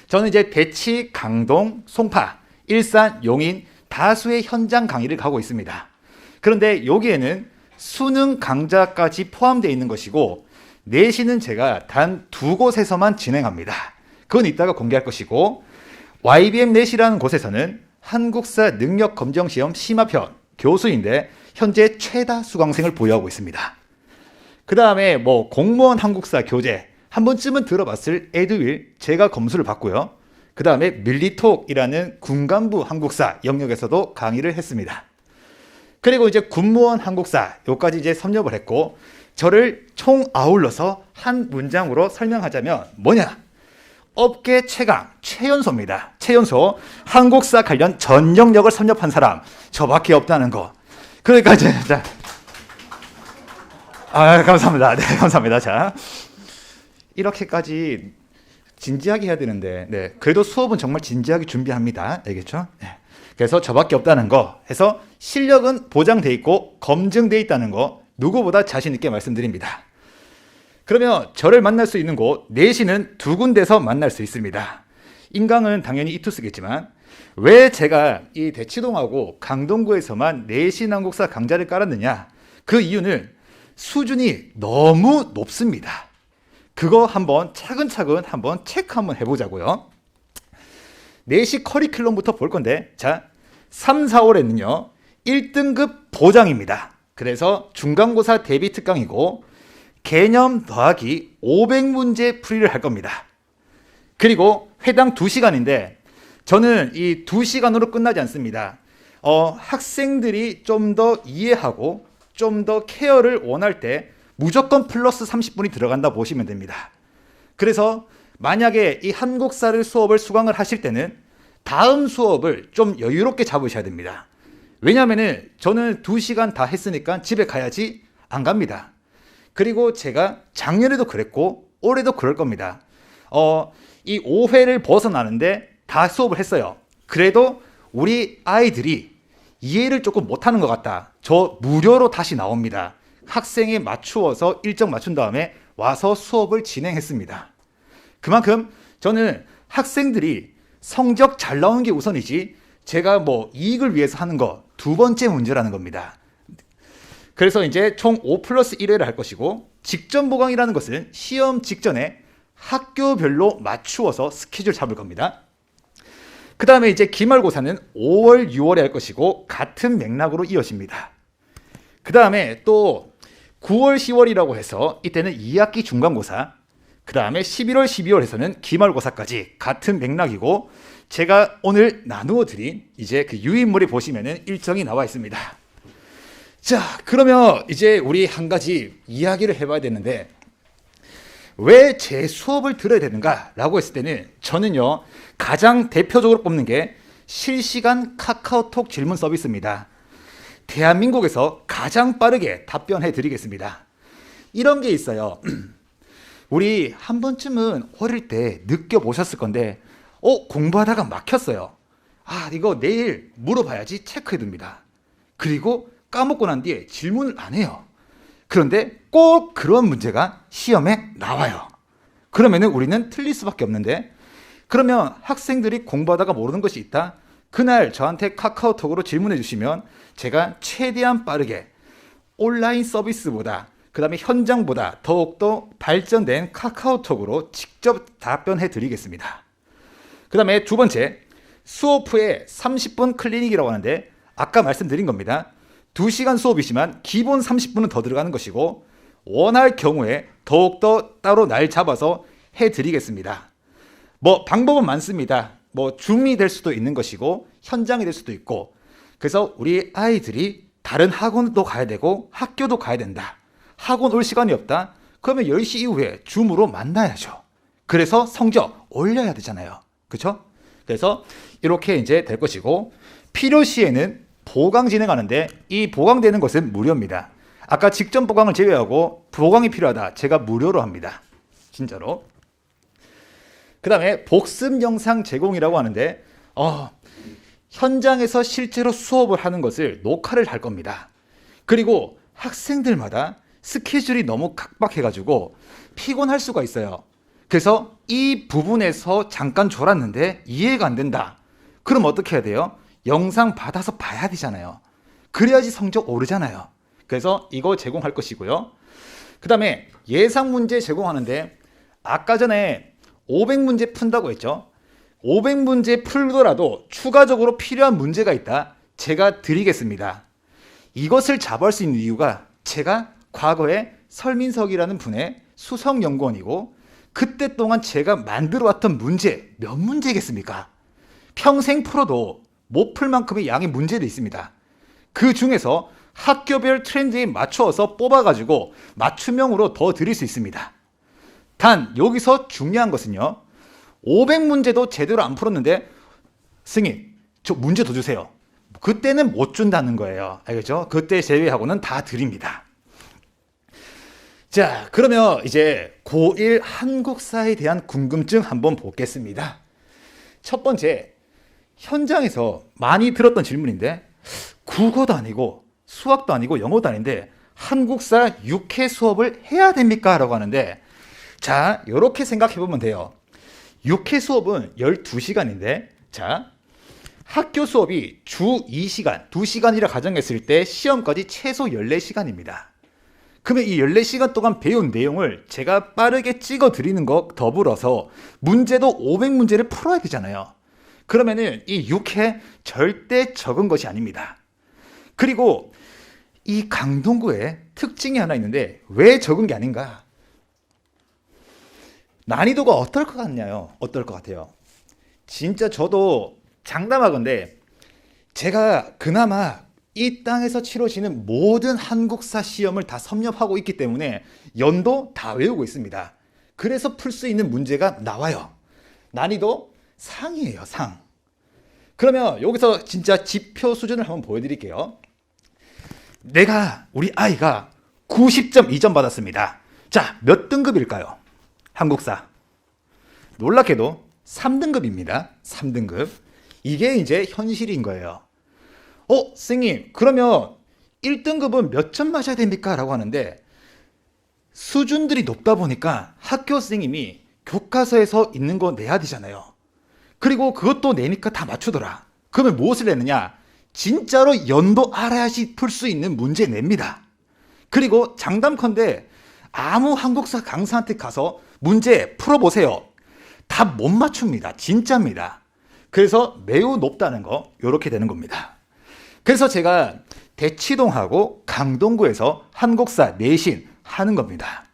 저는 이제 대치, 강동, 송파, 일산, 용인 다수의 현장 강의를 가고 있습니다. 그런데 여기에는 수능 강좌까지 포함되어 있는 것이고 내신은 제가 단 2곳에서만 진행합니다. 그건 이따가 공개할 것이고 YBM 넷이라는 곳에서는 한국사 능력검정시험 심화편 교수인데 현재 최다 수강생을 보유하고 있습니다. 그 다음에 공무원 한국사 교재 한 번쯤은 들어봤을 에듀윌 제가 검수를 받고요. 그 다음에 밀리톡이라는 군간부 한국사 영역에서도 강의를 했습니다. 그리고 이제 군무원 한국사 요까지 이제 섭렵을 했고 저를 총 아울러서 한 문장으로 설명하자면 뭐냐? 업계 최강 최연소입니다. 최연소 한국사 관련 전 영역을 섭렵한 사람 저밖에 없다는 거. 그러니까 이제 감사합니다. 네, 감사합니다. 자, 이렇게까지 진지하게 해야 되는데, 네, 그래도 수업은 정말 진지하게 준비합니다. 알겠죠? 네. 그래서 저밖에 없다는 거 해서 실력은 보장돼 있고 검증돼 있다는 거 누구보다 자신 있게 말씀드립니다. 그러면 저를 만날 수 있는 곳 내신은 2군데서 만날 수 있습니다. 인강은 당연히 이투스겠지만 왜 제가 이 대치동하고 강동구에서만 내신 한국사 강좌를 깔았느냐? 그 이유는 수준이 너무 높습니다. 그거 한번 차근차근 한번 체크 한번 해보자고요. 내시 커리큘럼부터 볼 건데, 자, 3, 4월에는요 1등급 보장입니다. 그래서 중간고사 대비 특강이고 개념 더하기 500문제 풀이를 할 겁니다. 그리고 회당 2시간인데 저는 이 2시간으로 끝나지 않습니다. 학생들이 좀 더 이해하고 좀 더 케어를 원할 때 무조건 플러스 30분이 들어간다 보시면 됩니다. 그래서 만약에 이 한국사를 수업을 수강을 하실 때는 다음 수업을 좀 여유롭게 잡으셔야 됩니다. 왜냐하면 저는 2시간 다 했으니까 집에 가야지 안 갑니다. 그리고 제가 작년에도 그랬고 올해도 그럴 겁니다. 이 5회를 벗어나는데 다 수업을 했어요. 그래도 우리 아이들이 이해를 조금 못하는 것 같다. 저 무료로 다시 나옵니다. 학생에 맞추어서 일정 맞춘 다음에 와서 수업을 진행했습니다. 그만큼 저는 학생들이 성적 잘 나오는 게 우선이지 제가 뭐 이익을 위해서 하는 거 두 번째 문제라는 겁니다. 그래서 이제 총 5+1회를 할 것이고 직전 보강이라는 것은 시험 직전에 학교별로 맞추어서 스케줄 잡을 겁니다. 그 다음에 이제 기말고사는 5월, 6월에 할 것이고 같은 맥락으로 이어집니다. 그 다음에 또 9월, 10월이라고 해서 이때는 2학기 중간고사, 그 다음에 11월, 12월에서는 기말고사까지 같은 맥락이고 제가 오늘 나누어 드린 이제 그 유인물에 보시면은 일정이 나와 있습니다. 자, 그러면 이제 우리 한 가지 이야기를 해봐야 되는데 왜 제 수업을 들어야 되는가 라고 했을 때는 저는요 가장 대표적으로 뽑는 게 실시간 카카오톡 질문 서비스입니다. 대한민국에서 가장 빠르게 답변해 드리겠습니다. 이런 게 있어요. 우리 한 번쯤은 어릴 때 느껴보셨을 건데 공부하다가 막혔어요. 이거 내일 물어봐야지 체크해 둡니다. 그리고 까먹고 난 뒤에 질문을 안 해요. 그런데 꼭 그런 문제가 시험에 나와요. 그러면은 우리는 틀릴 수밖에 없는데 그러면 학생들이 공부하다가 모르는 것이 있다? 그날 저한테 카카오톡으로 질문해 주시면 제가 최대한 빠르게 온라인 서비스보다 그 다음에 현장보다 더욱더 발전된 카카오톡으로 직접 답변해 드리겠습니다. 그 다음에 두 번째, 수업 후에 30분 클리닉이라고 하는데 아까 말씀드린 겁니다. 2시간 수업이지만 기본 30분은 더 들어가는 것이고 원할 경우에 더욱더 따로 날 잡아서 해드리겠습니다. 방법은 많습니다. 줌이 될 수도 있는 것이고 현장이 될 수도 있고 그래서 우리 아이들이 다른 학원도 가야 되고 학교도 가야 된다. 학원 올 시간이 없다. 그러면 10시 이후에 줌으로 만나야죠. 그래서 성적 올려야 되잖아요. 그렇죠? 그래서 이렇게 이제 될 것이고 필요시에는 보강 진행하는데 이 보강되는 것은 무료입니다. 아까 직전 보강을 제외하고 보강이 필요하다. 제가 무료로 합니다. 진짜로. 그 다음에 복습 영상 제공이라고 하는데 현장에서 실제로 수업을 하는 것을 녹화를 할 겁니다. 그리고 학생들마다 스케줄이 너무 각박해가지고 피곤할 수가 있어요. 그래서 이 부분에서 잠깐 졸았는데 이해가 안 된다. 그럼 어떻게 해야 돼요? 영상 받아서 봐야 되잖아요. 그래야지 성적 오르잖아요. 그래서 이거 제공할 것이고요. 그 다음에 예상 문제 제공하는데 아까 전에 500문제 푼다고 했죠. 500문제 풀더라도 추가적으로 필요한 문제가 있다. 제가 드리겠습니다. 이것을 잡을 수 있는 이유가 제가 과거에 설민석이라는 분의 수석연구원이고 그때 동안 제가 만들어왔던 문제 몇 문제겠습니까? 평생 풀어도 못 풀 만큼의 양의 문제들이 있습니다. 그 중에서 학교별 트렌드에 맞추어서 뽑아가지고 맞춤형으로 더 드릴 수 있습니다. 단 여기서 중요한 것은요. 500문제도 제대로 안 풀었는데 스님 저 문제 더 주세요. 그때는 못 준다는 거예요. 알겠죠? 그때 제외하고는 다 드립니다. 자, 그러면 이제 고1 한국사에 대한 궁금증 한번 보겠습니다. 첫 번째, 현장에서 많이 들었던 질문인데 국어도 아니고 수학도 아니고 영어도 아닌데 한국사 6회 수업을 해야 됩니까? 라고 하는데 자, 이렇게 생각해 보면 돼요. 6회 수업은 12시간인데 자, 학교 수업이 주 2시간, 2시간이라 가정했을 때 시험까지 최소 14시간입니다. 그러면 이 14시간 동안 배운 내용을 제가 빠르게 찍어 드리는 것 더불어서 문제도 500문제를 풀어야 되잖아요. 그러면은 이 6회 절대 적은 것이 아닙니다. 그리고 이 강동구에 특징이 하나 있는데 왜 적은 게 아닌가? 난이도가 어떨 것 같냐요? 어떨 것 같아요? 진짜 저도 장담하건대 제가 그나마 이 땅에서 치러지는 모든 한국사 시험을 다 섭렵하고 있기 때문에 연도 다 외우고 있습니다. 그래서 풀 수 있는 문제가 나와요. 난이도 상이에요, 상. 그러면 여기서 진짜 지표 수준을 한번 보여드릴게요. 우리 아이가 90.2점 받았습니다. 자, 몇 등급일까요? 한국사. 놀랍게도 3등급입니다. 3등급. 이게 이제 현실인 거예요. 선생님, 그러면 1등급은 몇 점 맞아야 됩니까? 라고 하는데 수준들이 높다 보니까 학교 선생님이 교과서에서 있는 거 내야 되잖아요. 그리고 그것도 내니까 다 맞추더라. 그러면 무엇을 내느냐? 진짜로 연도 알아야지 풀 수 있는 문제 냅니다. 그리고 장담컨대 아무 한국사 강사한테 가서 문제 풀어보세요. 다 못 맞춥니다. 진짜입니다. 그래서 매우 높다는 거 이렇게 되는 겁니다. 그래서 제가 대치동하고 강동구에서 한국사 내신 하는 겁니다.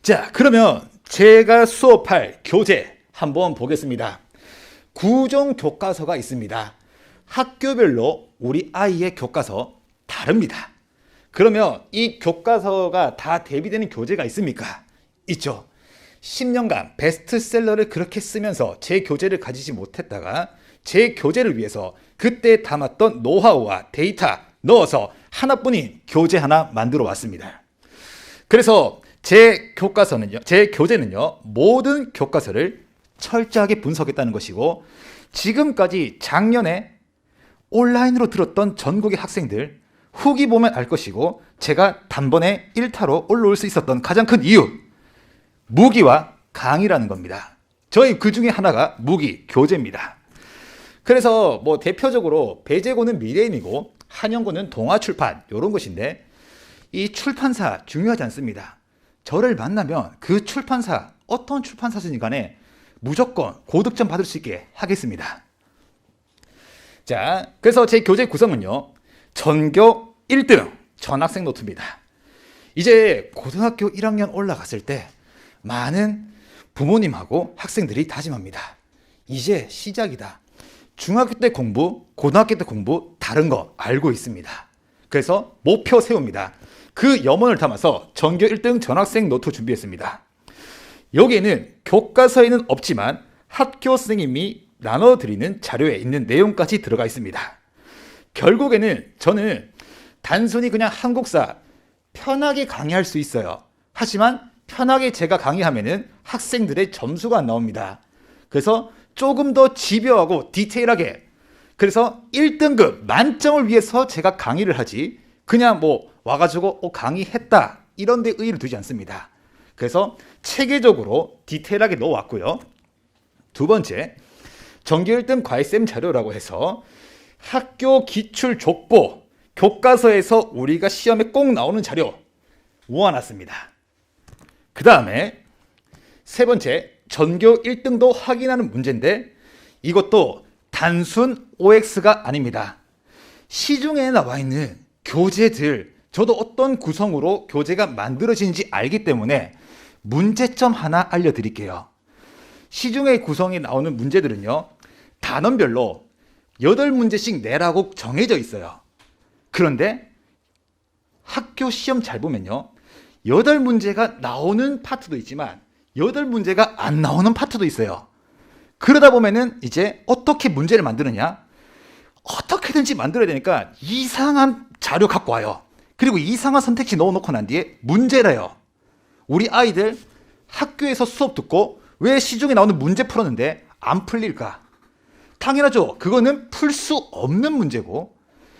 자, 그러면 제가 수업할 교재 한번 보겠습니다. 구종 교과서가 있습니다. 학교별로 우리 아이의 교과서 다릅니다. 그러면 이 교과서가 다 대비되는 교재가 있습니까? 있죠. 10년간 베스트셀러를 그렇게 쓰면서 제 교재를 가지지 못했다가 제 교재를 위해서 그때 담았던 노하우와 데이터 넣어서 하나뿐인 교재 하나 만들어 왔습니다. 그래서 제 교재는요, 모든 교과서를 철저하게 분석했다는 것이고, 지금까지 작년에 온라인으로 들었던 전국의 학생들 후기 보면 알 것이고, 제가 단번에 1타로 올라올 수 있었던 가장 큰 이유, 무기와 강의라는 겁니다. 저희 그 중에 하나가 무기, 교재입니다. 그래서 뭐 대표적으로 배재고는 미래인이고 한영고는 동아출판 이런 것인데, 이 출판사 중요하지 않습니다. 저를 만나면 그 출판사, 어떤 출판사든지 간에 무조건 고득점 받을 수 있게 하겠습니다. 자, 그래서 제 교재 구성은요, 전교 1등 전학생 노트입니다. 이제 고등학교 1학년 올라갔을 때 많은 부모님하고 학생들이 다짐합니다. 이제 시작이다. 중학교 때 공부, 고등학교 때 공부 다른 거 알고 있습니다. 그래서 목표 세웁니다. 그 염원을 담아서 전교 1등 전학생 노트 준비했습니다. 여기에는 교과서에는 없지만 학교 선생님이 나눠드리는 자료에 있는 내용까지 들어가 있습니다. 결국에는 저는 단순히 그냥 한국사 편하게 강의할 수 있어요. 하지만 편하게 제가 강의하면은 학생들의 점수가 안 나옵니다. 그래서 조금 더 집요하고 디테일하게, 그래서 1등급 만점을 위해서 제가 강의를 하지, 그냥 뭐 와가지고 강의했다 이런 데 의의를 두지 않습니다. 그래서 체계적으로 디테일하게 넣어왔고요. 두 번째, 전교 1등 과외쌤 자료라고 해서 학교 기출 족보, 교과서에서 우리가 시험에 꼭 나오는 자료 모아놨습니다. 그 다음에 세 번째, 전교 1등도 확인하는 문제인데 이것도 단순 OX가 아닙니다. 시중에 나와 있는 교재들, 저도 어떤 구성으로 교재가 만들어지는지 알기 때문에 문제점 하나 알려드릴게요. 시중에 구성이 나오는 문제들은요, 단원별로 8문제씩 내라고 정해져 있어요. 그런데 학교 시험 잘 보면요, 8문제가 나오는 파트도 있지만 8문제가 안 나오는 파트도 있어요. 그러다 보면은 이제 어떻게 문제를 만드느냐, 어떻게든지 만들어야 되니까 이상한 자료 갖고 와요. 그리고 이상한 선택지 넣어놓고 난 뒤에 문제래요. 우리 아이들 학교에서 수업 듣고 왜 시중에 나오는 문제 풀었는데 안 풀릴까? 당연하죠. 그거는 풀 수 없는 문제고,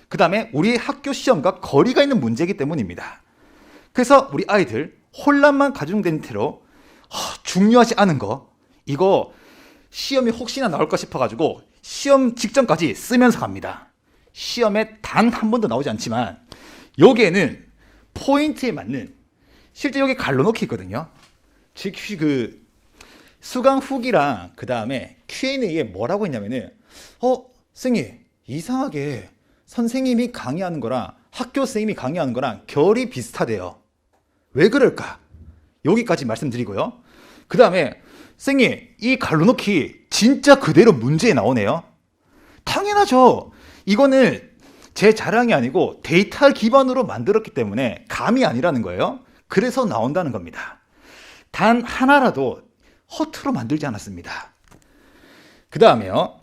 그 다음에 우리 학교 시험과 거리가 있는 문제이기 때문입니다. 그래서 우리 아이들 혼란만 가중된 채로 중요하지 않은 거, 이거 시험이 혹시나 나올까 싶어가지고 시험 직전까지 쓰면서 갑니다. 시험에 단 한 번도 나오지 않지만 여기에는 포인트에 맞는, 실제 여기 갈라놓기 있거든요. 즉 그 수강 후기랑 그 다음에 Q&A에 뭐라고 했냐면은 선생님 이상하게 선생님이 강의하는 거랑 학교 선생님이 강의하는 거랑 결이 비슷하대요. 왜 그럴까? 여기까지 말씀드리고요. 그 다음에 선생님 이 갈로놓기 진짜 그대로 문제에 나오네요. 당연하죠. 이거는 제 자랑이 아니고 데이터 기반으로 만들었기 때문에 감이 아니라는 거예요. 그래서 나온다는 겁니다. 단 하나라도 허투루 만들지 않았습니다. 그 다음에요.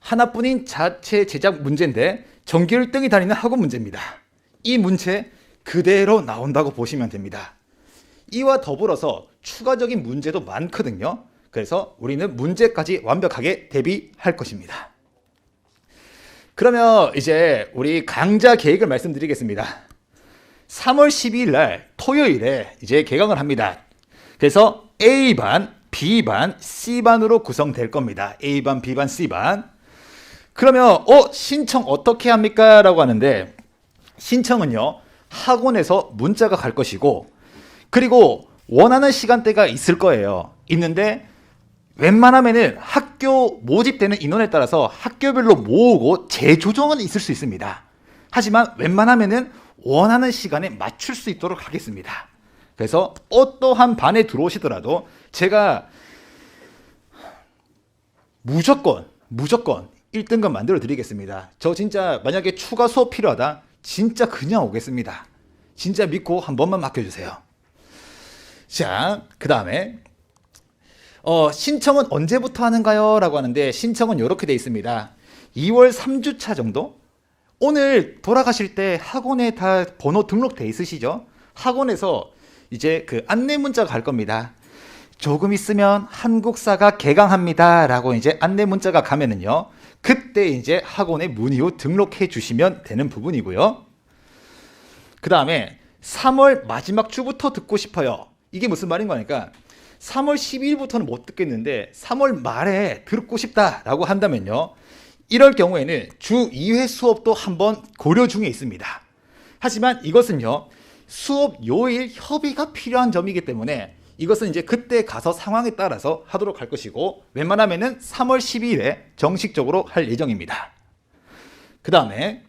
하나뿐인 자체 제작 문제인데 전교 1등이 다니는 학원 문제입니다. 이 문제 그대로 나온다고 보시면 됩니다. 이와 더불어서 추가적인 문제도 많거든요. 그래서 우리는 문제까지 완벽하게 대비할 것입니다. 그러면 이제 우리 강좌 계획을 말씀드리겠습니다. 3월 12일 날 토요일에 이제 개강을 합니다. 그래서 A반, B반, C반으로 구성될 겁니다. A반, B반, C반. 그러면 신청 어떻게 합니까? 라고 하는데 신청은요. 학원에서 문자가 갈 것이고 그리고 원하는 시간대가 있을 거예요. 있는데 웬만하면은 학교 모집되는 인원에 따라서 학교별로 모으고 재조정은 있을 수 있습니다. 하지만 웬만하면은 원하는 시간에 맞출 수 있도록 하겠습니다. 그래서 어떠한 반에 들어오시더라도 제가 무조건 1등급 만들어 드리겠습니다. 저 진짜 만약에 추가 수업 필요하다 진짜 그냥 오겠습니다. 진짜 믿고 한 번만 맡겨주세요. 자, 그 다음에 신청은 언제부터 하는가요? 라고 하는데 신청은 이렇게 돼 있습니다. 2월 3주차 정도? 오늘 돌아가실 때 학원에 다 번호 등록돼 있으시죠? 학원에서 이제 그 안내 문자가 갈 겁니다. 조금 있으면 한국사가 개강합니다. 라고 이제 안내 문자가 가면은요. 그때 이제 학원에 문의 후 등록해 주시면 되는 부분이고요. 그 다음에 3월 마지막 주부터 듣고 싶어요. 이게 무슨 말인 거니까 3월 12일부터는 못 듣겠는데 3월 말에 듣고 싶다라고 한다면요. 이럴 경우에는 주 2회 수업도 한번 고려 중에 있습니다. 하지만 이것은요. 수업 요일 협의가 필요한 점이기 때문에 이것은 이제 그때 가서 상황에 따라서 하도록 할 것이고 웬만하면은 3월 12일에 정식적으로 할 예정입니다. 그 다음에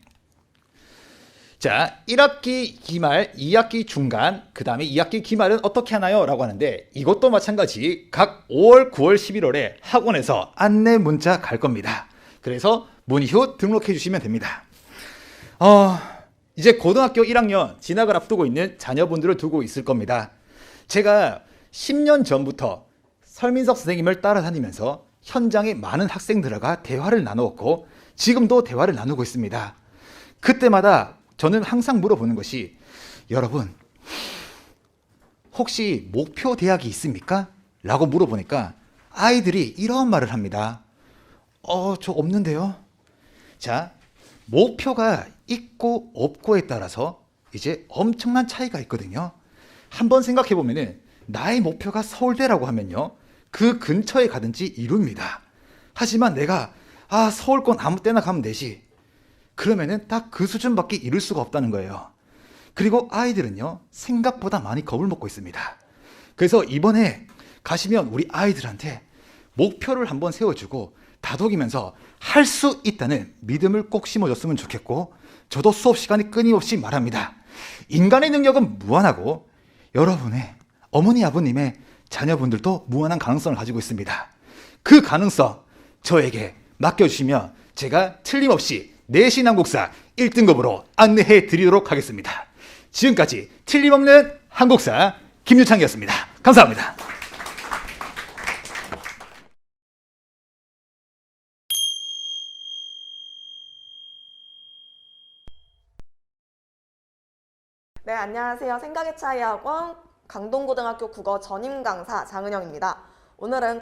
자, 1학기 기말, 2학기 중간, 그 다음에 2학기 기말은 어떻게 하나요? 라고 하는데 이것도 마찬가지 각 5월, 9월, 11월에 학원에서 안내 문자 갈 겁니다. 그래서 문의 후 등록해 주시면 됩니다. 이제 고등학교 1학년 진학을 앞두고 있는 자녀분들을 두고 있을 겁니다. 제가 10년 전부터 설민석 선생님을 따라다니면서 현장에 많은 학생들과 대화를 나누었고 지금도 대화를 나누고 있습니다. 그때마다 저는 항상 물어보는 것이 여러분 혹시 목표 대학이 있습니까? 라고 물어보니까 아이들이 이런 말을 합니다. 저 없는데요. 자, 목표가 있고 없고에 따라서 이제 엄청난 차이가 있거든요. 한번 생각해 보면은 나의 목표가 서울대라고 하면요. 그 근처에 가든지 이룹니다. 하지만 내가 서울권 아무 때나 가면 되지. 그러면은 딱 그 수준밖에 이룰 수가 없다는 거예요. 그리고 아이들은요. 생각보다 많이 겁을 먹고 있습니다. 그래서 이번에 가시면 우리 아이들한테 목표를 한번 세워주고 다독이면서 할 수 있다는 믿음을 꼭 심어줬으면 좋겠고 저도 수업 시간에 끊임없이 말합니다. 인간의 능력은 무한하고 여러분의 어머니 아버님의 자녀분들도 무한한 가능성을 가지고 있습니다. 그 가능성 저에게 맡겨주시면 제가 틀림없이 내신 한국사 1등급으로 안내해 드리도록 하겠습니다. 지금까지 틀림없는 한국사 김유창이었습니다. 감사합니다. 네, 안녕하세요. 생각의 차이 학원 강동고등학교 국어 전임 강사 장은영입니다. 오늘은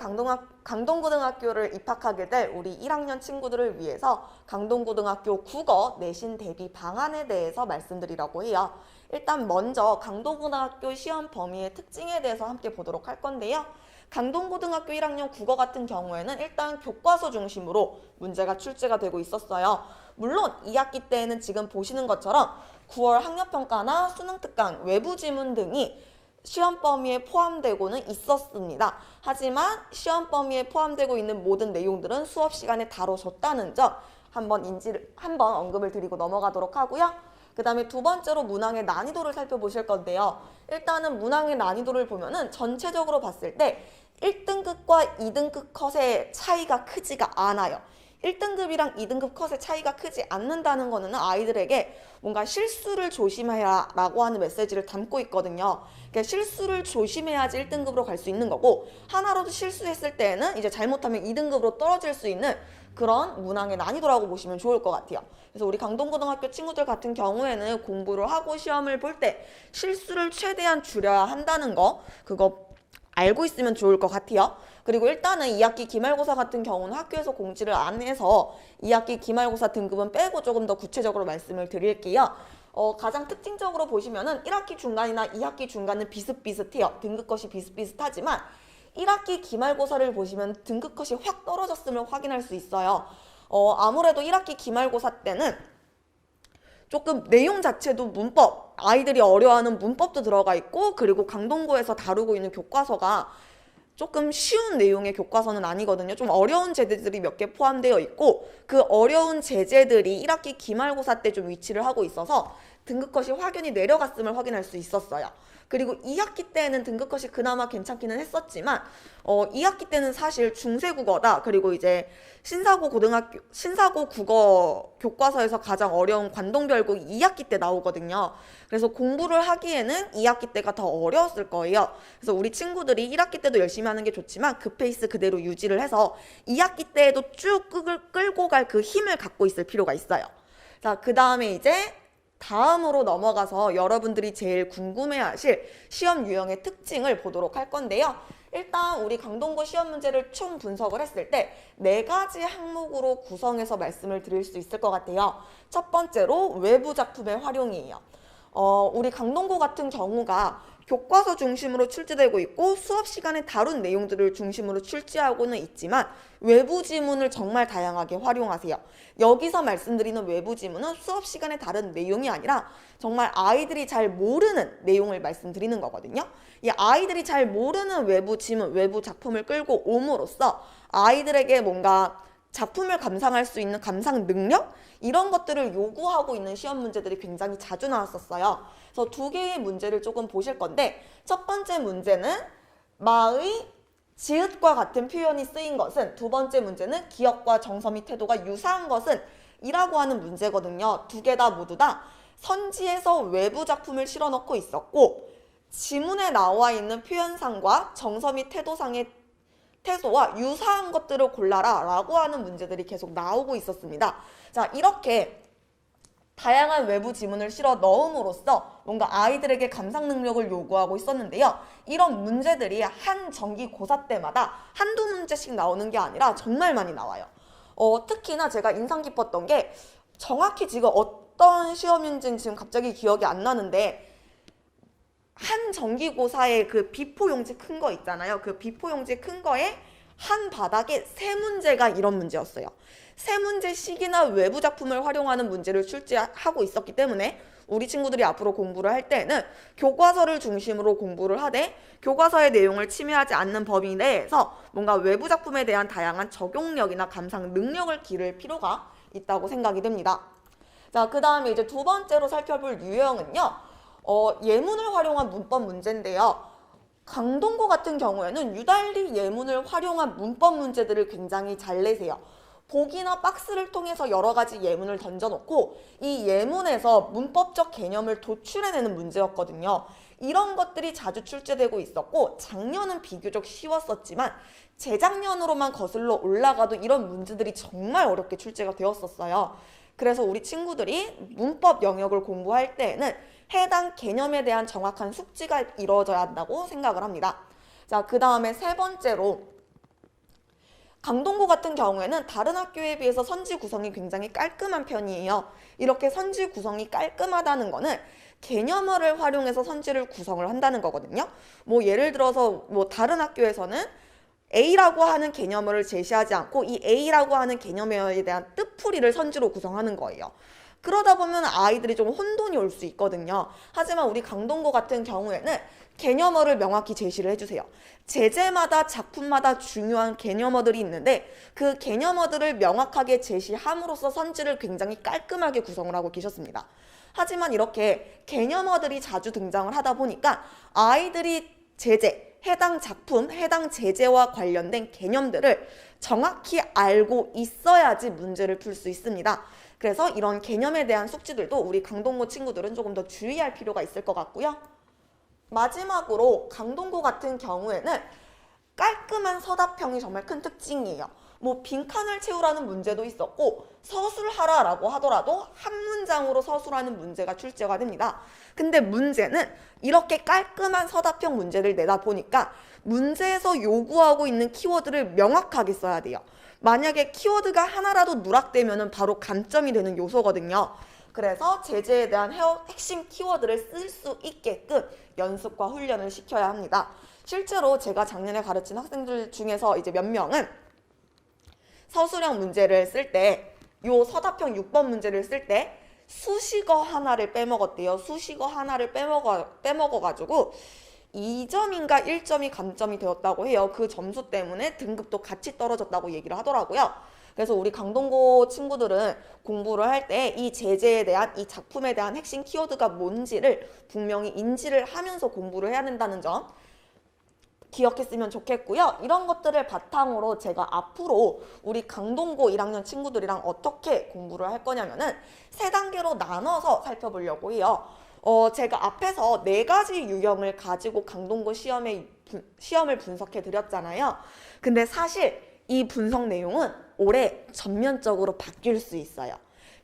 강동고등학교를 입학하게 될 우리 1학년 친구들을 위해서 강동고등학교 국어 내신 대비 방안에 대해서 말씀드리려고 해요. 일단 먼저 강동고등학교 시험 범위의 특징에 대해서 함께 보도록 할 건데요. 강동고등학교 1학년 국어 같은 경우에는 일단 교과서 중심으로 문제가 출제가 되고 있었어요. 물론 2학기 때에는 지금 보시는 것처럼 9월 학력평가나 수능특강, 외부 지문 등이 시험 범위에 포함되고는 있었습니다. 하지만 시험 범위에 포함되고 있는 모든 내용들은 수업 시간에 다뤄졌다는 점 한번 언급을 드리고 넘어가도록 하고요. 그 다음에 두 번째로 문항의 난이도를 살펴보실 건데요. 일단은 문항의 난이도를 보면은 전체적으로 봤을 때 1등급과 2등급 컷의 차이가 크지가 않아요. 1등급이랑 2등급 컷의 차이가 크지 않는다는 거는 아이들에게 뭔가 실수를 조심해라 라고 하는 메시지를 담고 있거든요. 그러니까 실수를 조심해야지 1등급으로 갈 수 있는 거고, 하나라도 실수했을 때는 이제 잘못하면 2등급으로 떨어질 수 있는 그런 문항의 난이도라고 보시면 좋을 것 같아요. 그래서 우리 강동고등학교 친구들 같은 경우에는 공부를 하고 시험을 볼 때 실수를 최대한 줄여야 한다는 거, 그거 알고 있으면 좋을 것 같아요. 그리고 일단은 2학기 기말고사 같은 경우는 학교에서 공지를 안 해서 2학기 기말고사 등급은 빼고 조금 더 구체적으로 말씀을 드릴게요. 가장 특징적으로 보시면은 1학기 중간이나 2학기 중간은 비슷비슷해요. 등급 컷이 비슷비슷하지만 1학기 기말고사를 보시면 등급 컷이 확 떨어졌음을 확인할 수 있어요. 아무래도 1학기 기말고사 때는 조금 내용 자체도 문법, 아이들이 어려워하는 문법도 들어가 있고, 그리고 강동고에서 다루고 있는 교과서가 조금 쉬운 내용의 교과서는 아니거든요. 좀 어려운 제재들이 몇 개 포함되어 있고, 그 어려운 제재들이 1학기 기말고사 때 좀 위치를 하고 있어서 등급컷이 확연히 내려갔음을 확인할 수 있었어요. 그리고 2학기 때는 등급컷이 그나마 괜찮기는 했었지만 2학기 때는 사실 중세국어다, 그리고 이제 신사고 국어 교과서에서 가장 어려운 관동별곡이 2학기 때 나오거든요. 그래서 공부를 하기에는 2학기 때가 더 어려웠을 거예요. 그래서 우리 친구들이 1학기 때도 열심히 하는 게 좋지만 그 페이스 그대로 유지를 해서 2학기 때에도 쭉 끌고 갈 그 힘을 갖고 있을 필요가 있어요. 자, 그 다음에 이제 다음으로 넘어가서 여러분들이 제일 궁금해하실 시험 유형의 특징을 보도록 할 건데요. 일단 우리 강동고 시험 문제를 총 분석을 했을 때 4가지 항목으로 구성해서 말씀을 드릴 수 있을 것 같아요. 첫 번째로 외부 작품의 활용이에요. 우리 강동고 같은 경우가 교과서 중심으로 출제되고 있고 수업 시간에 다룬 내용들을 중심으로 출제하고는 있지만 외부 지문을 정말 다양하게 활용하세요. 여기서 말씀드리는 외부 지문은 수업 시간에 다른 내용이 아니라 정말 아이들이 잘 모르는 내용을 말씀드리는 거거든요. 이 아이들이 잘 모르는 외부 지문, 외부 작품을 끌고 옴으로써 아이들에게 뭔가 작품을 감상할 수 있는 감상 능력? 이런 것들을 요구하고 있는 시험 문제들이 굉장히 자주 나왔었어요. 그래서 2개의 문제를 조금 보실 건데, 첫 번째 문제는 마의 지읒과 같은 표현이 쓰인 것은, 두 번째 문제는 기억과 정서 및 태도가 유사한 것은 이라고 하는 문제거든요. 2개 다 모두 다 선지에서 외부 작품을 실어 넣고 있었고, 지문에 나와 있는 표현상과 정서 및 태도와 유사한 것들을 골라라 라고 하는 문제들이 계속 나오고 있었습니다. 자, 이렇게 다양한 외부 지문을 실어 넣음으로써 뭔가 아이들에게 감상 능력을 요구하고 있었는데요. 이런 문제들이 한 정기고사 때마다 한두 문제씩 나오는 게 아니라 정말 많이 나와요. 특히나 제가 인상 깊었던 게, 정확히 지금 어떤 시험인지는 지금 갑자기 기억이 안 나는데, 한 정기고사의 그 비포용지 큰 거 있잖아요. 그 비포용지 큰 거에 한 바닥에 3문제가 이런 문제였어요. 3문제씩이나 외부 작품을 활용하는 문제를 출제하고 있었기 때문에 우리 친구들이 앞으로 공부를 할 때는 교과서를 중심으로 공부를 하되 교과서의 내용을 침해하지 않는 범위 내에서 뭔가 외부 작품에 대한 다양한 적용력이나 감상 능력을 기를 필요가 있다고 생각이 됩니다. 자, 그 다음에 이제 두 번째로 살펴볼 유형은요. 예문을 활용한 문법 문제인데요. 강동고 같은 경우에는 유달리 예문을 활용한 문법 문제들을 굉장히 잘 내세요. 보기나 박스를 통해서 여러 가지 예문을 던져놓고 이 예문에서 문법적 개념을 도출해내는 문제였거든요. 이런 것들이 자주 출제되고 있었고 작년은 비교적 쉬웠었지만 재작년으로만 거슬러 올라가도 이런 문제들이 정말 어렵게 출제가 되었었어요. 그래서 우리 친구들이 문법 영역을 공부할 때에는 해당 개념에 대한 정확한 숙지가 이루어져야 한다고 생각을 합니다. 자, 그 다음에 세 번째로 강동고 같은 경우에는 다른 학교에 비해서 선지 구성이 굉장히 깔끔한 편이에요. 이렇게 선지 구성이 깔끔하다는 거는 개념어를 활용해서 선지를 구성을 한다는 거거든요. 뭐 예를 들어서 뭐 다른 학교에서는 A라고 하는 개념어를 제시하지 않고 이 A라고 하는 개념어에 대한 뜻풀이를 선지로 구성하는 거예요. 그러다 보면 아이들이 좀 혼돈이 올 수 있거든요. 하지만 우리 강동고 같은 경우에는 개념어를 명확히 제시를 해주세요. 제재마다 작품마다 중요한 개념어들이 있는데 그 개념어들을 명확하게 제시함으로써 선지를 굉장히 깔끔하게 구성을 하고 계셨습니다. 하지만 이렇게 개념어들이 자주 등장을 하다 보니까 아이들이 제재, 해당 작품, 해당 제재와 관련된 개념들을 정확히 알고 있어야지 문제를 풀 수 있습니다. 그래서 이런 개념에 대한 숙지들도 우리 강동고 친구들은 조금 더 주의할 필요가 있을 것 같고요. 마지막으로 강동고 같은 경우에는 깔끔한 서답형이 정말 큰 특징이에요. 뭐 빈칸을 채우라는 문제도 있었고 서술하라라고 하더라도 한 문장으로 서술하는 문제가 출제가 됩니다. 근데 문제는 이렇게 깔끔한 서답형 문제를 내다 보니까 문제에서 요구하고 있는 키워드를 명확하게 써야 돼요. 만약에 키워드가 하나라도 누락되면 바로 감점이 되는 요소거든요. 그래서 제재에 대한 핵심 키워드를 쓸 수 있게끔 연습과 훈련을 시켜야 합니다. 실제로 제가 작년에 가르친 학생들 중에서 이제 몇 명은 서술형 문제를 쓸 때, 요 서답형 6번 문제를 쓸 때 수식어 하나를 빼먹었대요. 수식어 하나를 빼먹어가지고 2점인가 1점이 감점이 되었다고 해요. 그 점수 때문에 등급도 같이 떨어졌다고 얘기를 하더라고요. 그래서 우리 강동고 친구들은 공부를 할 때 이 제재에 대한, 이 작품에 대한 핵심 키워드가 뭔지를 분명히 인지를 하면서 공부를 해야 된다는 점 기억했으면 좋겠고요. 이런 것들을 바탕으로 제가 앞으로 우리 강동고 1학년 친구들이랑 어떻게 공부를 할 거냐면은 3단계로 나눠서 살펴보려고 해요. 제가 앞에서 4가지 유형을 가지고 강동고 시험을 분석해 드렸잖아요. 근데 사실 이 분석 내용은 올해 전면적으로 바뀔 수 있어요.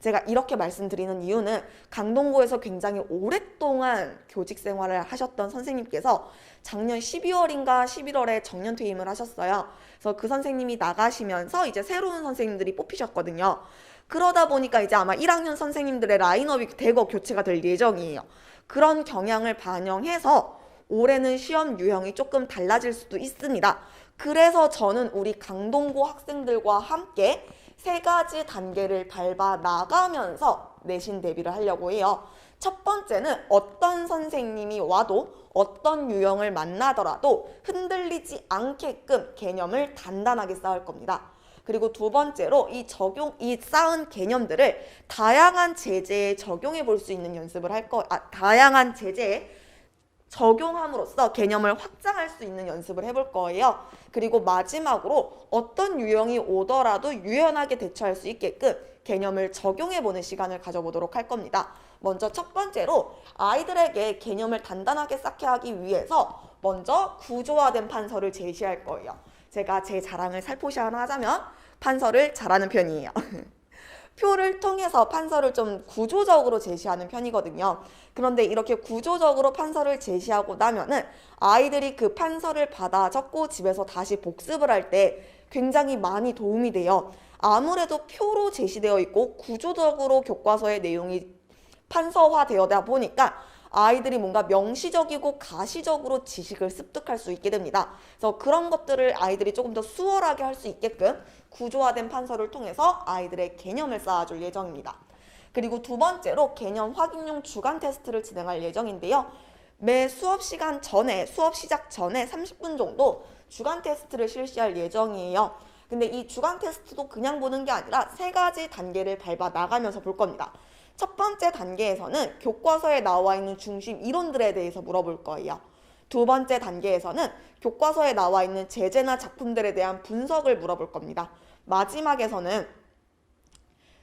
제가 이렇게 말씀드리는 이유는 강동고에서 굉장히 오랫동안 교직 생활을 하셨던 선생님께서 작년 12월인가 11월에 정년 퇴임을 하셨어요. 그래서 그 선생님이 나가시면서 이제 새로운 선생님들이 뽑히셨거든요. 그러다 보니까 이제 아마 1학년 선생님들의 라인업이 대거 교체가 될 예정이에요. 그런 경향을 반영해서 올해는 시험 유형이 조금 달라질 수도 있습니다. 그래서 저는 우리 강동고 학생들과 함께 3가지 단계를 밟아 나가면서 내신 대비를 하려고 해요. 첫 번째는 어떤 선생님이 와도 어떤 유형을 만나더라도 흔들리지 않게끔 개념을 단단하게 쌓을 겁니다. 그리고 두 번째로 이 쌓은 개념들을 다양한 제재에 적용해 볼 수 있는 연습을 다양한 제재에 적용함으로써 개념을 확장할 수 있는 연습을 해볼 거예요. 그리고 마지막으로 어떤 유형이 오더라도 유연하게 대처할 수 있게끔 개념을 적용해보는 시간을 가져보도록 할 겁니다. 먼저 첫 번째로 아이들에게 개념을 단단하게 쌓게 하기 위해서 먼저 구조화된 판서를 제시할 거예요. 제가 제 자랑을 살포시 하나 하자면 판서를 잘하는 편이에요. 표를 통해서 판서를 좀 구조적으로 제시하는 편이거든요. 그런데 이렇게 구조적으로 판서를 제시하고 나면은 아이들이 그 판서를 받아 적고 집에서 다시 복습을 할 때 굉장히 많이 도움이 돼요. 아무래도 표로 제시되어 있고 구조적으로 교과서의 내용이 판서화되어다 보니까 아이들이 뭔가 명시적이고 가시적으로 지식을 습득할 수 있게 됩니다. 그래서 그런 것들을 아이들이 조금 더 수월하게 할 수 있게끔 구조화된 판서를 통해서 아이들의 개념을 쌓아줄 예정입니다. 그리고 두 번째로 개념 확인용 주간 테스트를 진행할 예정인데요. 매 수업 시작 전에 30분 정도 주간 테스트를 실시할 예정이에요. 근데 이 주간 테스트도 그냥 보는 게 아니라 3가지 단계를 밟아 나가면서 볼 겁니다. 첫 번째 단계에서는 교과서에 나와 있는 중심 이론들에 대해서 물어볼 거예요. 두 번째 단계에서는 교과서에 나와 있는 제재나 작품들에 대한 분석을 물어볼 겁니다. 마지막에서는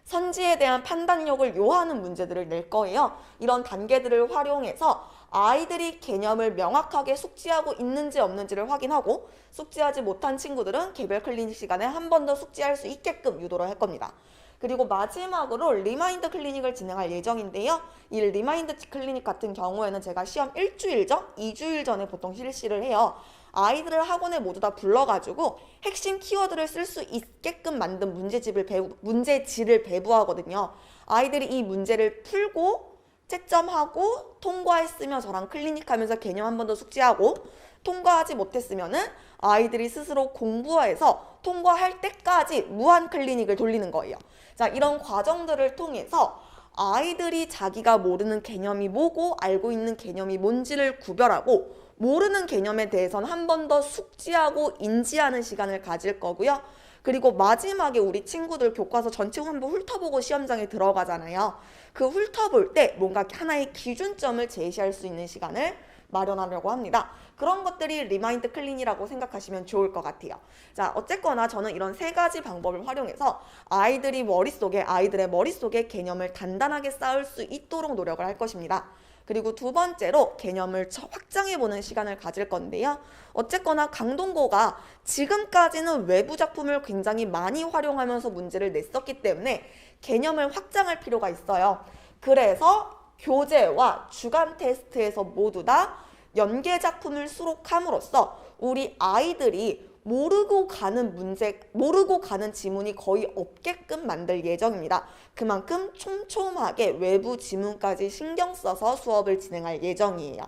선지에 대한 판단력을 요하는 문제들을 낼 거예요. 이런 단계들을 활용해서 아이들이 개념을 명확하게 숙지하고 있는지 없는지를 확인하고 숙지하지 못한 친구들은 개별 클리닉 시간에 한 번 더 숙지할 수 있게끔 유도를 할 겁니다. 그리고 마지막으로 리마인드 클리닉을 진행할 예정인데요. 이 리마인드 클리닉 같은 경우에는 제가 시험 1주일 전, 2주일 전에 보통 실시를 해요. 아이들을 학원에 모두 다 불러가지고 핵심 키워드를 쓸 수 있게끔 만든 문제지를 배부하거든요. 아이들이 이 문제를 풀고 채점하고 통과했으면 저랑 클리닉 하면서 개념 한 번 더 숙지하고 통과하지 못했으면은 아이들이 스스로 공부해서 통과할 때까지 무한 클리닉을 돌리는 거예요. 자, 이런 과정들을 통해서 아이들이 자기가 모르는 개념이 뭐고 알고 있는 개념이 뭔지를 구별하고 모르는 개념에 대해서는 한 번 더 숙지하고 인지하는 시간을 가질 거고요. 그리고 마지막에 우리 친구들 교과서 전체 한번 훑어보고 시험장에 들어가잖아요. 그 훑어볼 때 뭔가 하나의 기준점을 제시할 수 있는 시간을 마련하려고 합니다. 그런 것들이 리마인드 클린이라고 생각하시면 좋을 것 같아요. 자, 어쨌거나 저는 이런 세 가지 방법을 활용해서 아이들의 머릿속에 개념을 단단하게 쌓을 수 있도록 노력을 할 것입니다. 그리고 두 번째로 개념을 확장해보는 시간을 가질 건데요. 어쨌거나 강동고가 지금까지는 외부 작품을 굉장히 많이 활용하면서 문제를 냈었기 때문에 개념을 확장할 필요가 있어요. 그래서 교재와 주간 테스트에서 모두 다 연계 작품을 수록함으로써 우리 아이들이 모르고 가는 지문이 거의 없게끔 만들 예정입니다. 그만큼 촘촘하게 외부 지문까지 신경 써서 수업을 진행할 예정이에요.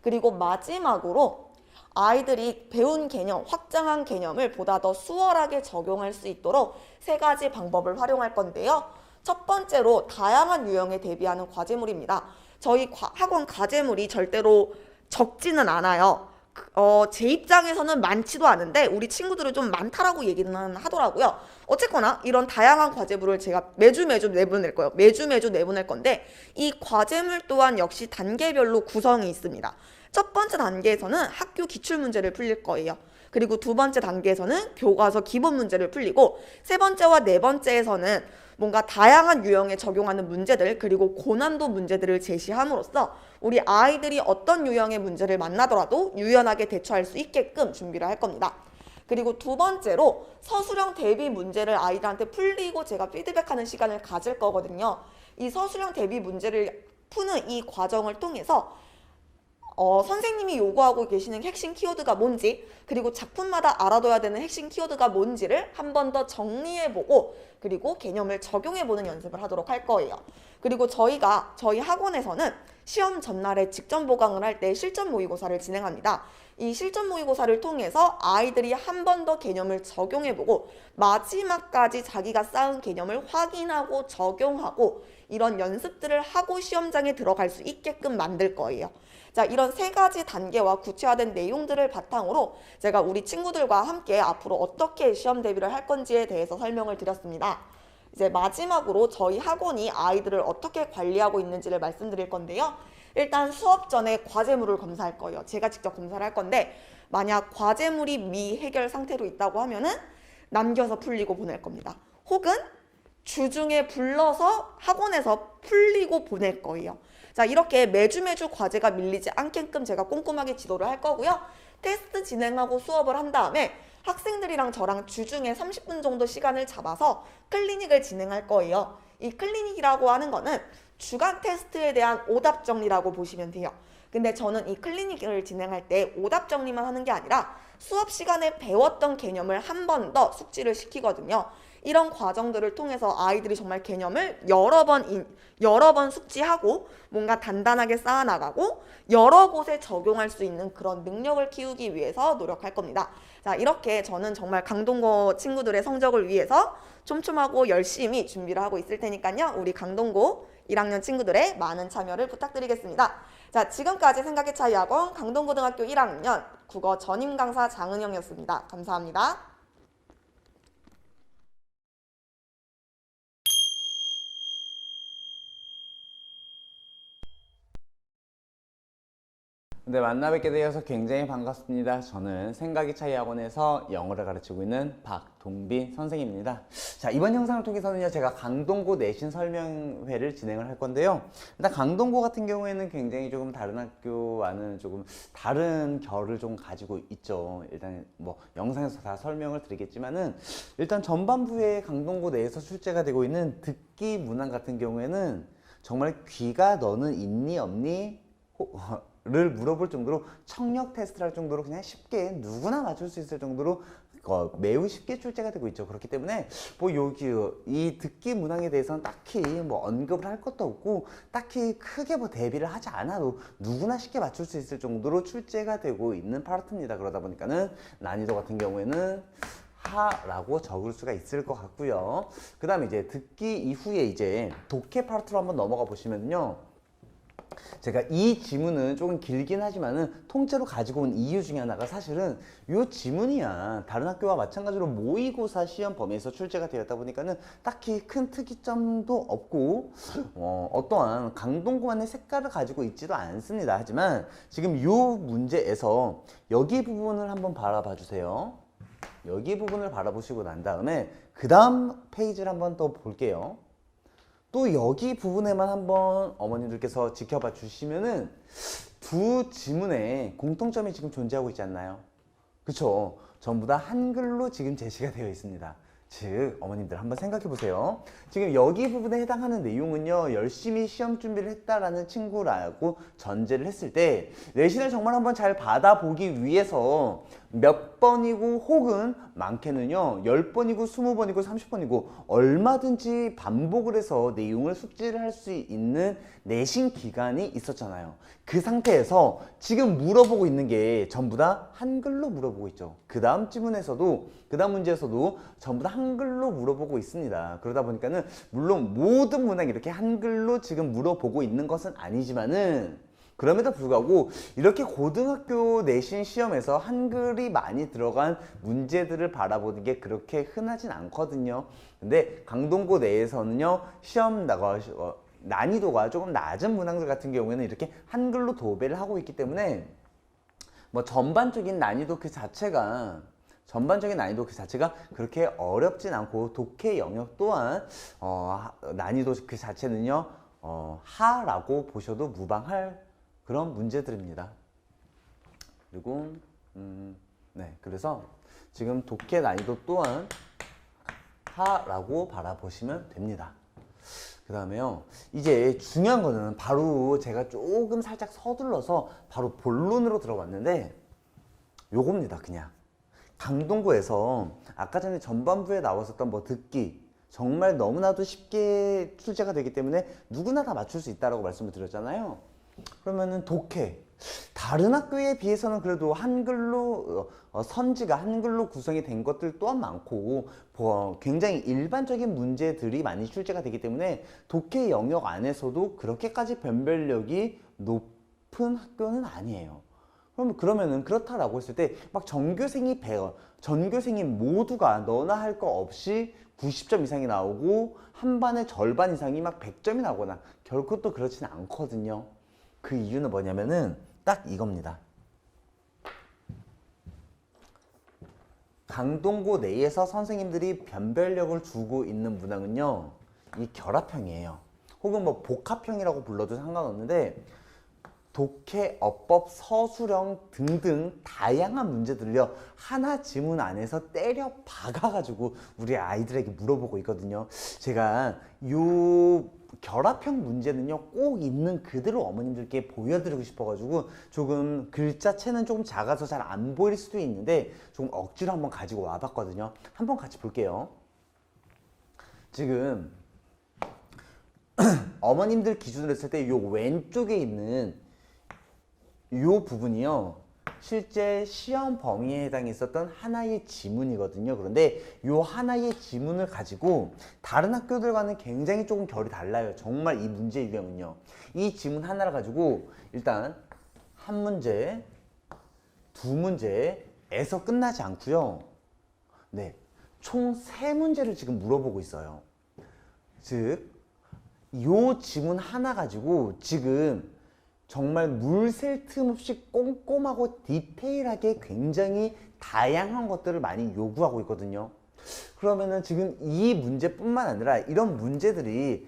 그리고 마지막으로 아이들이 배운 개념, 확장한 개념을 보다 더 수월하게 적용할 수 있도록 세 가지 방법을 활용할 건데요. 첫 번째로 다양한 유형에 대비하는 과제물입니다. 저희 학원 과제물이 절대로 적지는 않아요. 제 입장에서는 많지도 않은데 우리 친구들은 좀 많다라고 얘기는 하더라고요. 어쨌거나 이런 다양한 과제물을 제가 매주 내보낼 거예요. 매주 내보낼 건데 이 과제물 또한 역시 단계별로 구성이 있습니다. 첫 번째 단계에서는 학교 기출문제를 풀릴 거예요. 그리고 두 번째 단계에서는 교과서 기본 문제를 풀리고 세 번째와 네 번째에서는 뭔가 다양한 유형에 적용하는 문제들 그리고 고난도 문제들을 제시함으로써 우리 아이들이 어떤 유형의 문제를 만나더라도 유연하게 대처할 수 있게끔 준비를 할 겁니다. 그리고 두 번째로 서술형 대비 문제를 아이들한테 풀리고 제가 피드백하는 시간을 가질 거거든요. 이 서술형 대비 문제를 푸는 이 과정을 통해서 선생님이 요구하고 계시는 핵심 키워드가 뭔지 그리고 작품마다 알아둬야 되는 핵심 키워드가 뭔지를 한 번 더 정리해보고 그리고 개념을 적용해보는 연습을 하도록 할 거예요. 그리고 저희 학원에서는 시험 전날에 직전 보강을 할 때 실전 모의고사를 진행합니다. 이 실전 모의고사를 통해서 아이들이 한 번 더 개념을 적용해보고 마지막까지 자기가 쌓은 개념을 확인하고 적용하고 이런 연습들을 하고 시험장에 들어갈 수 있게끔 만들 거예요. 자, 이런 세 가지 단계와 구체화된 내용들을 바탕으로 제가 우리 친구들과 함께 앞으로 어떻게 시험 대비를 할 건지에 대해서 설명을 드렸습니다. 이제 마지막으로 저희 학원이 아이들을 어떻게 관리하고 있는지를 말씀드릴 건데요. 일단 수업 전에 과제물을 검사할 거예요. 제가 직접 검사를 할 건데 만약 과제물이 미해결 상태로 있다고 하면은 남겨서 풀리고 보낼 겁니다. 혹은 주중에 불러서 학원에서 풀리고 보낼 거예요. 자, 이렇게 매주 과제가 밀리지 않게끔 제가 꼼꼼하게 지도를 할 거고요. 테스트 진행하고 수업을 한 다음에 학생들이랑 저랑 주중에 30분 정도 시간을 잡아서 클리닉을 진행할 거예요. 이 클리닉이라고 하는 거는 주간 테스트에 대한 오답 정리라고 보시면 돼요. 근데 저는 이 클리닉을 진행할 때 오답 정리만 하는 게 아니라 수업 시간에 배웠던 개념을 한 번 더 숙지를 시키거든요. 이런 과정들을 통해서 아이들이 정말 개념을 여러 번 숙지하고 뭔가 단단하게 쌓아나가고 여러 곳에 적용할 수 있는 그런 능력을 키우기 위해서 노력할 겁니다. 자, 이렇게 저는 정말 강동고 친구들의 성적을 위해서 촘촘하고 열심히 준비를 하고 있을 테니까요. 우리 강동고 1학년 친구들의 많은 참여를 부탁드리겠습니다. 자, 지금까지 생각의 차이 학원 강동고등학교 1학년 국어 전임 강사 장은영이었습니다. 감사합니다. 네, 만나 뵙게 되어서 굉장히 반갑습니다. 저는 생각의 차이 학원에서 영어를 가르치고 있는 박동빈 선생님입니다. 자, 이번 영상을 통해서는요, 제가 강동고 내신 설명회를 진행을 할 건데요. 일단 강동고 같은 경우에는 굉장히 조금 다른 학교와는 조금 다른 결을 좀 가지고 있죠. 일단 뭐 영상에서 다 설명을 드리겠지만은 일단 전반부에 강동고 내에서 출제가 되고 있는 듣기 문항 같은 경우에는 정말 귀가 너는 있니 없니? 를 물어볼 정도로 청력 테스트를 할 정도로 그냥 쉽게 누구나 맞출 수 있을 정도로 매우 쉽게 출제가 되고 있죠. 그렇기 때문에 뭐 여기 이 듣기 문항에 대해서는 딱히 뭐 언급을 할 것도 없고 딱히 크게 뭐 대비를 하지 않아도 누구나 쉽게 맞출 수 있을 정도로 출제가 되고 있는 파트입니다. 그러다 보니까는 난이도 같은 경우에는 하라고 적을 수가 있을 것 같고요. 그 다음에 이제 듣기 이후에 이제 독해 파트로 한번 넘어가 보시면요. 제가 이 지문은 조금 길긴 하지만은 통째로 가지고 온 이유 중에 하나가 사실은 요 지문이야 다른 학교와 마찬가지로 모의고사 시험 범위에서 출제가 되었다 보니까는 딱히 큰 특이점도 없고 어떠한 강동구만의 색깔을 가지고 있지도 않습니다. 하지만 지금 요 문제에서 여기 부분을 한번 바라봐 주세요. 여기 부분을 바라보시고 난 다음에 그 다음 페이지를 한번 더 볼게요. 또 여기 부분에만 한번 어머님들께서 지켜봐 주시면은 두 지문에 공통점이 지금 존재하고 있지 않나요? 그쵸? 전부 다 한글로 지금 제시가 되어 있습니다. 즉 어머님들 한번 생각해 보세요. 지금 여기 부분에 해당하는 내용은요, 열심히 시험 준비를 했다라는 친구라고 전제를 했을 때 내신을 정말 한번 잘 받아보기 위해서 몇 번이고 혹은 많게는요 10번이고 20번이고 30번이고 얼마든지 반복을 해서 내용을 숙지를 할 수 있는 내신 기간이 있었잖아요. 그 상태에서 지금 물어보고 있는 게 전부 다 한글로 물어보고 있죠. 그 다음 지문에서도 그 다음 문제에서도 전부 다 한글로 물어보고 있습니다. 그러다 보니까는 물론 모든 문항이 이렇게 한글로 지금 물어보고 있는 것은 아니지만은 그럼에도 불구하고 이렇게 고등학교 내신 시험에서 한글이 많이 들어간 문제들을 바라보는 게 그렇게 흔하진 않거든요. 근데 강동고 내에서는요 시험 난이도가 조금 낮은 문항들 같은 경우에는 이렇게 한글로 도배를 하고 있기 때문에 뭐 전반적인 난이도 그 자체가 그렇게 어렵진 않고 독해 영역 또한 난이도 그 자체는요 하라고 보셔도 무방할 그런 문제들입니다. 그리고 네, 그래서 지금 독해 난이도 또한 하라고 바라보시면 됩니다. 그 다음에요, 이제 중요한 거는 바로 제가 조금 살짝 서둘러서 바로 본론으로 들어갔는데 요겁니다. 그냥 강동구에서 아까 전에 전반부에 나왔었던 뭐 듣기 정말 너무나도 쉽게 출제가 되기 때문에 누구나 다 맞출 수 있다라고 말씀을 드렸잖아요. 그러면은 독해 다른 학교에 비해서는 그래도 한글로 선지가 한글로 구성이 된 것들 또한 많고 굉장히 일반적인 문제들이 많이 출제가 되기 때문에 독해 영역 안에서도 그렇게까지 변별력이 높은 학교는 아니에요. 그러면은 그렇다라고 했을 때 막 전교생이 모두가 너나 할 거 없이 90점 이상이 나오고 한 반의 절반 이상이 막 100점이 나오거나 결코 또 그렇지는 않거든요. 그 이유는 뭐냐면은 딱 이겁니다. 강동고 내에서 선생님들이 변별력을 주고 있는 문항은요 이 결합형이에요. 혹은 뭐 복합형이라고 불러도 상관없는데 독해, 어법, 서술형 등등 다양한 문제들을요 하나 지문 안에서 때려 박아가지고 우리 아이들에게 물어보고 있거든요. 제가 요 결합형 문제는요 꼭 있는 그대로 어머님들께 보여드리고 싶어가지고 조금 글자체는 조금 작아서 잘 안 보일 수도 있는데 조금 억지로 한번 가지고 와봤거든요. 한번 같이 볼게요. 지금 어머님들 기준으로 했을 때 요 왼쪽에 있는 요 부분이요 실제 시험 범위에 해당했었던 하나의 지문이거든요. 그런데 요 하나의 지문을 가지고 다른 학교들과는 굉장히 조금 결이 달라요. 정말 이 문제 유형은요 이 지문 하나를 가지고 일단 한 문제, 두 문제에서 끝나지 않고요 네, 총 3문제를 지금 물어보고 있어요. 즉 요 지문 하나 가지고 지금 정말 물샐 틈 없이 꼼꼼하고 디테일하게 굉장히 다양한 것들을 많이 요구하고 있거든요. 그러면은 지금 이 문제뿐만 아니라 이런 문제들이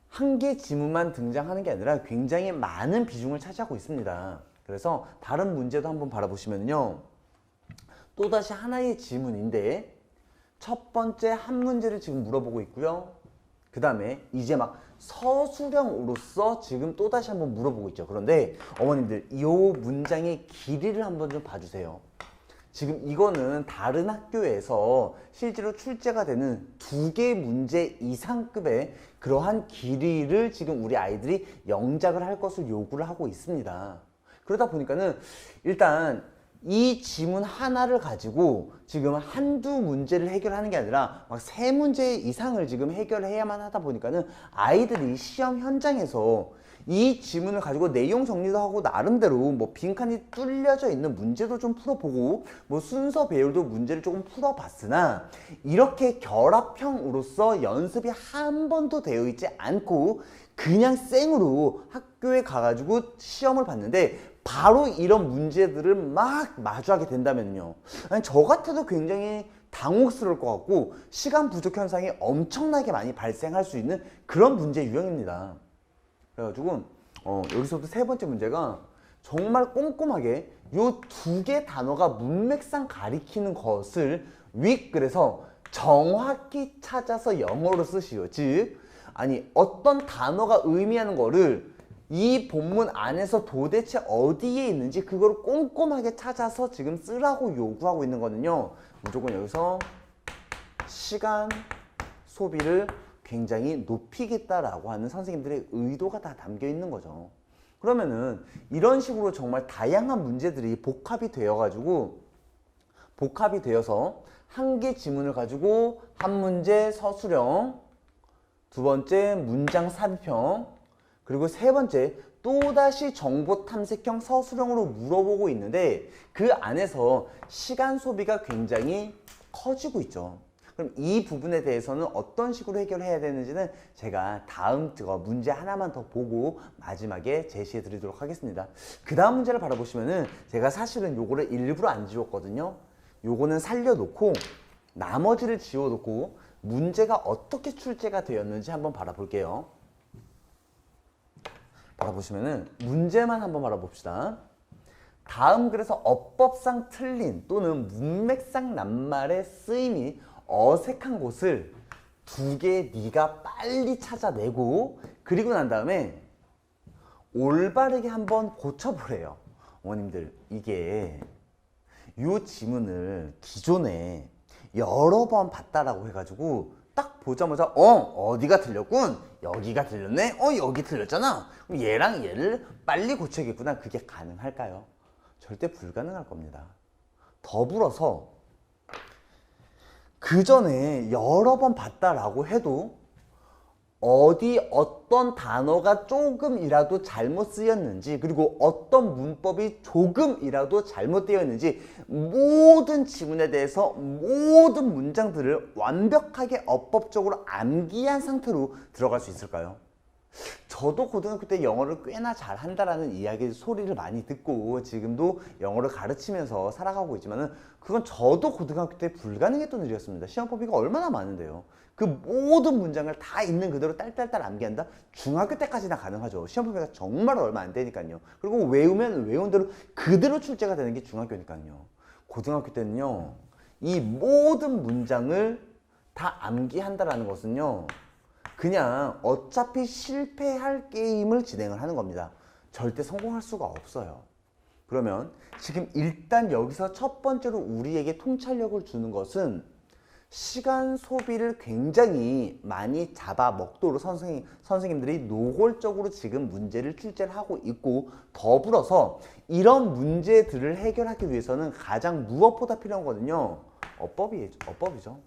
한 개 지문만 등장하는 게 아니라 굉장히 많은 비중을 차지하고 있습니다. 그래서 다른 문제도 한번 바라보시면요 또다시 하나의 지문인데 첫 번째 한 문제를 지금 물어보고 있고요. 그 다음에 이제 막 서술형으로서 지금 또다시 한번 물어보고 있죠. 그런데 어머님들 이 문장의 길이를 한번 좀 봐주세요. 지금 이거는 다른 학교에서 실제로 출제가 되는 2개 문제 이상급의 그러한 길이를 지금 우리 아이들이 영작을 할 것을 요구를 하고 있습니다. 그러다 보니까는 일단 이 지문 하나를 가지고 지금 한두 문제를 해결하는 게 아니라 막 3문제 이상을 지금 해결해야만 하다 보니까는 아이들이 시험 현장에서 이 지문을 가지고 내용 정리도 하고 나름대로 뭐 빈칸이 뚫려져 있는 문제도 좀 풀어보고 뭐 순서 배열도 문제를 조금 풀어봤으나 이렇게 결합형으로서 연습이 한 번도 되어 있지 않고 그냥 생으로 학교에 가가지고 시험을 봤는데 바로 이런 문제들을 막 마주하게 된다면요. 아니, 저 같아도 굉장히 당혹스러울 것 같고 시간 부족 현상이 엄청나게 많이 발생할 수 있는 그런 문제 유형입니다. 그래가지고 여기서부터 세 번째 문제가 정말 꼼꼼하게 요 두 개 단어가 문맥상 가리키는 것을 윗글에서 정확히 찾아서 영어로 쓰시오. 즉 아니 어떤 단어가 의미하는 거를 이 본문 안에서 도대체 어디에 있는지 그걸 꼼꼼하게 찾아서 지금 쓰라고 요구하고 있는 거는요. 무조건 여기서 시간 소비를 굉장히 높이겠다라고 하는 선생님들의 의도가 다 담겨 있는 거죠. 그러면은 이런 식으로 정말 다양한 문제들이 복합이 되어서 한 개 지문을 가지고 한 문제 서술형, 두 번째 문장 삽입형, 그리고 세 번째 또다시 정보 탐색형 서술형으로 물어보고 있는데 그 안에서 시간 소비가 굉장히 커지고 있죠. 그럼 이 부분에 대해서는 어떤 식으로 해결해야 되는지는 제가 다음 문제 하나만 더 보고 마지막에 제시해 드리도록 하겠습니다. 그 다음 문제를 바라보시면은 제가 사실은 요거를 일부러 안 지웠거든요. 요거는 살려놓고 나머지를 지워놓고 문제가 어떻게 출제가 되었는지 한번 바라볼게요. 바라보시면은 문제만 한번 바라봅시다. 다음 글에서 어법상 틀린 또는 문맥상 낱말의 쓰임이 어색한 곳을 두 개 네가 빨리 찾아내고 그리고 난 다음에 올바르게 한번 고쳐보래요. 어머님들 이게 요 지문을 기존에 여러 번 봤다라고 해가지고 딱 보자마자 어디가 틀렸군, 여기가 틀렸네, 여기 틀렸잖아, 그럼 얘랑 얘를 빨리 고쳐야겠구나. 그게 가능할까요? 절대 불가능할 겁니다. 더불어서 그 전에 여러 번 봤다라고 해도 어떤 단어가 조금이라도 잘못 쓰였는지 그리고 어떤 문법이 조금이라도 잘못되어 있는지 모든 지문에 대해서 모든 문장들을 완벽하게 어법적으로 암기한 상태로 들어갈 수 있을까요? 저도 고등학교 때 영어를 꽤나 잘한다라는 이야기 소리를 많이 듣고 지금도 영어를 가르치면서 살아가고 있지만은 그건 저도 고등학교 때 불가능했던 일이었습니다. 시험 범위가 얼마나 많은데요. 그 모든 문장을 다 있는 그대로 딸딸딸 암기한다? 중학교 때까지나 가능하죠. 시험 범위가 정말 얼마 안 되니까요. 그리고 외우면 외운 대로 그대로 출제가 되는 게 중학교니까요. 고등학교 때는요. 이 모든 문장을 다 암기한다라는 것은요. 그냥 어차피 실패할 게임을 진행을 하는 겁니다. 절대 성공할 수가 없어요. 그러면 지금 일단 여기서 첫 번째로 우리에게 통찰력을 주는 것은 시간 소비를 굉장히 많이 잡아먹도록 선생님들이 노골적으로 지금 문제를 출제를 하고 있고 더불어서 이런 문제들을 해결하기 위해서는 가장 무엇보다 필요한 거는요. 어법이죠.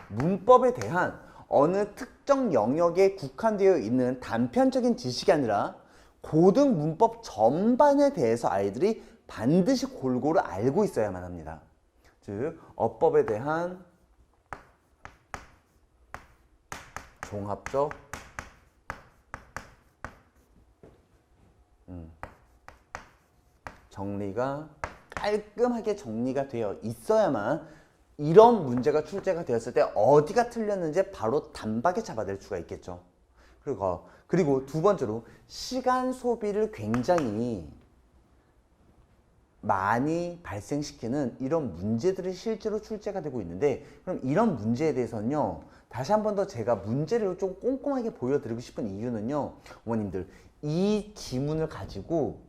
문법에 대한 어느 특정 영역에 국한되어 있는 단편적인 지식이 아니라 고등 문법 전반에 대해서 아이들이 반드시 골고루 알고 있어야만 합니다. 즉 어법에 대한 종합적 정리가 깔끔하게 정리가 되어 있어야만 이런 문제가 출제가 되었을 때 어디가 틀렸는지 바로 단박에 잡아낼 수가 있겠죠. 그리고 두 번째로 시간 소비를 굉장히 많이 발생시키는 이런 문제들이 실제로 출제가 되고 있는데 그럼 이런 문제에 대해서는요. 다시 한 번 더 제가 문제를 좀 꼼꼼하게 보여드리고 싶은 이유는요. 어머님들 이 지문을 가지고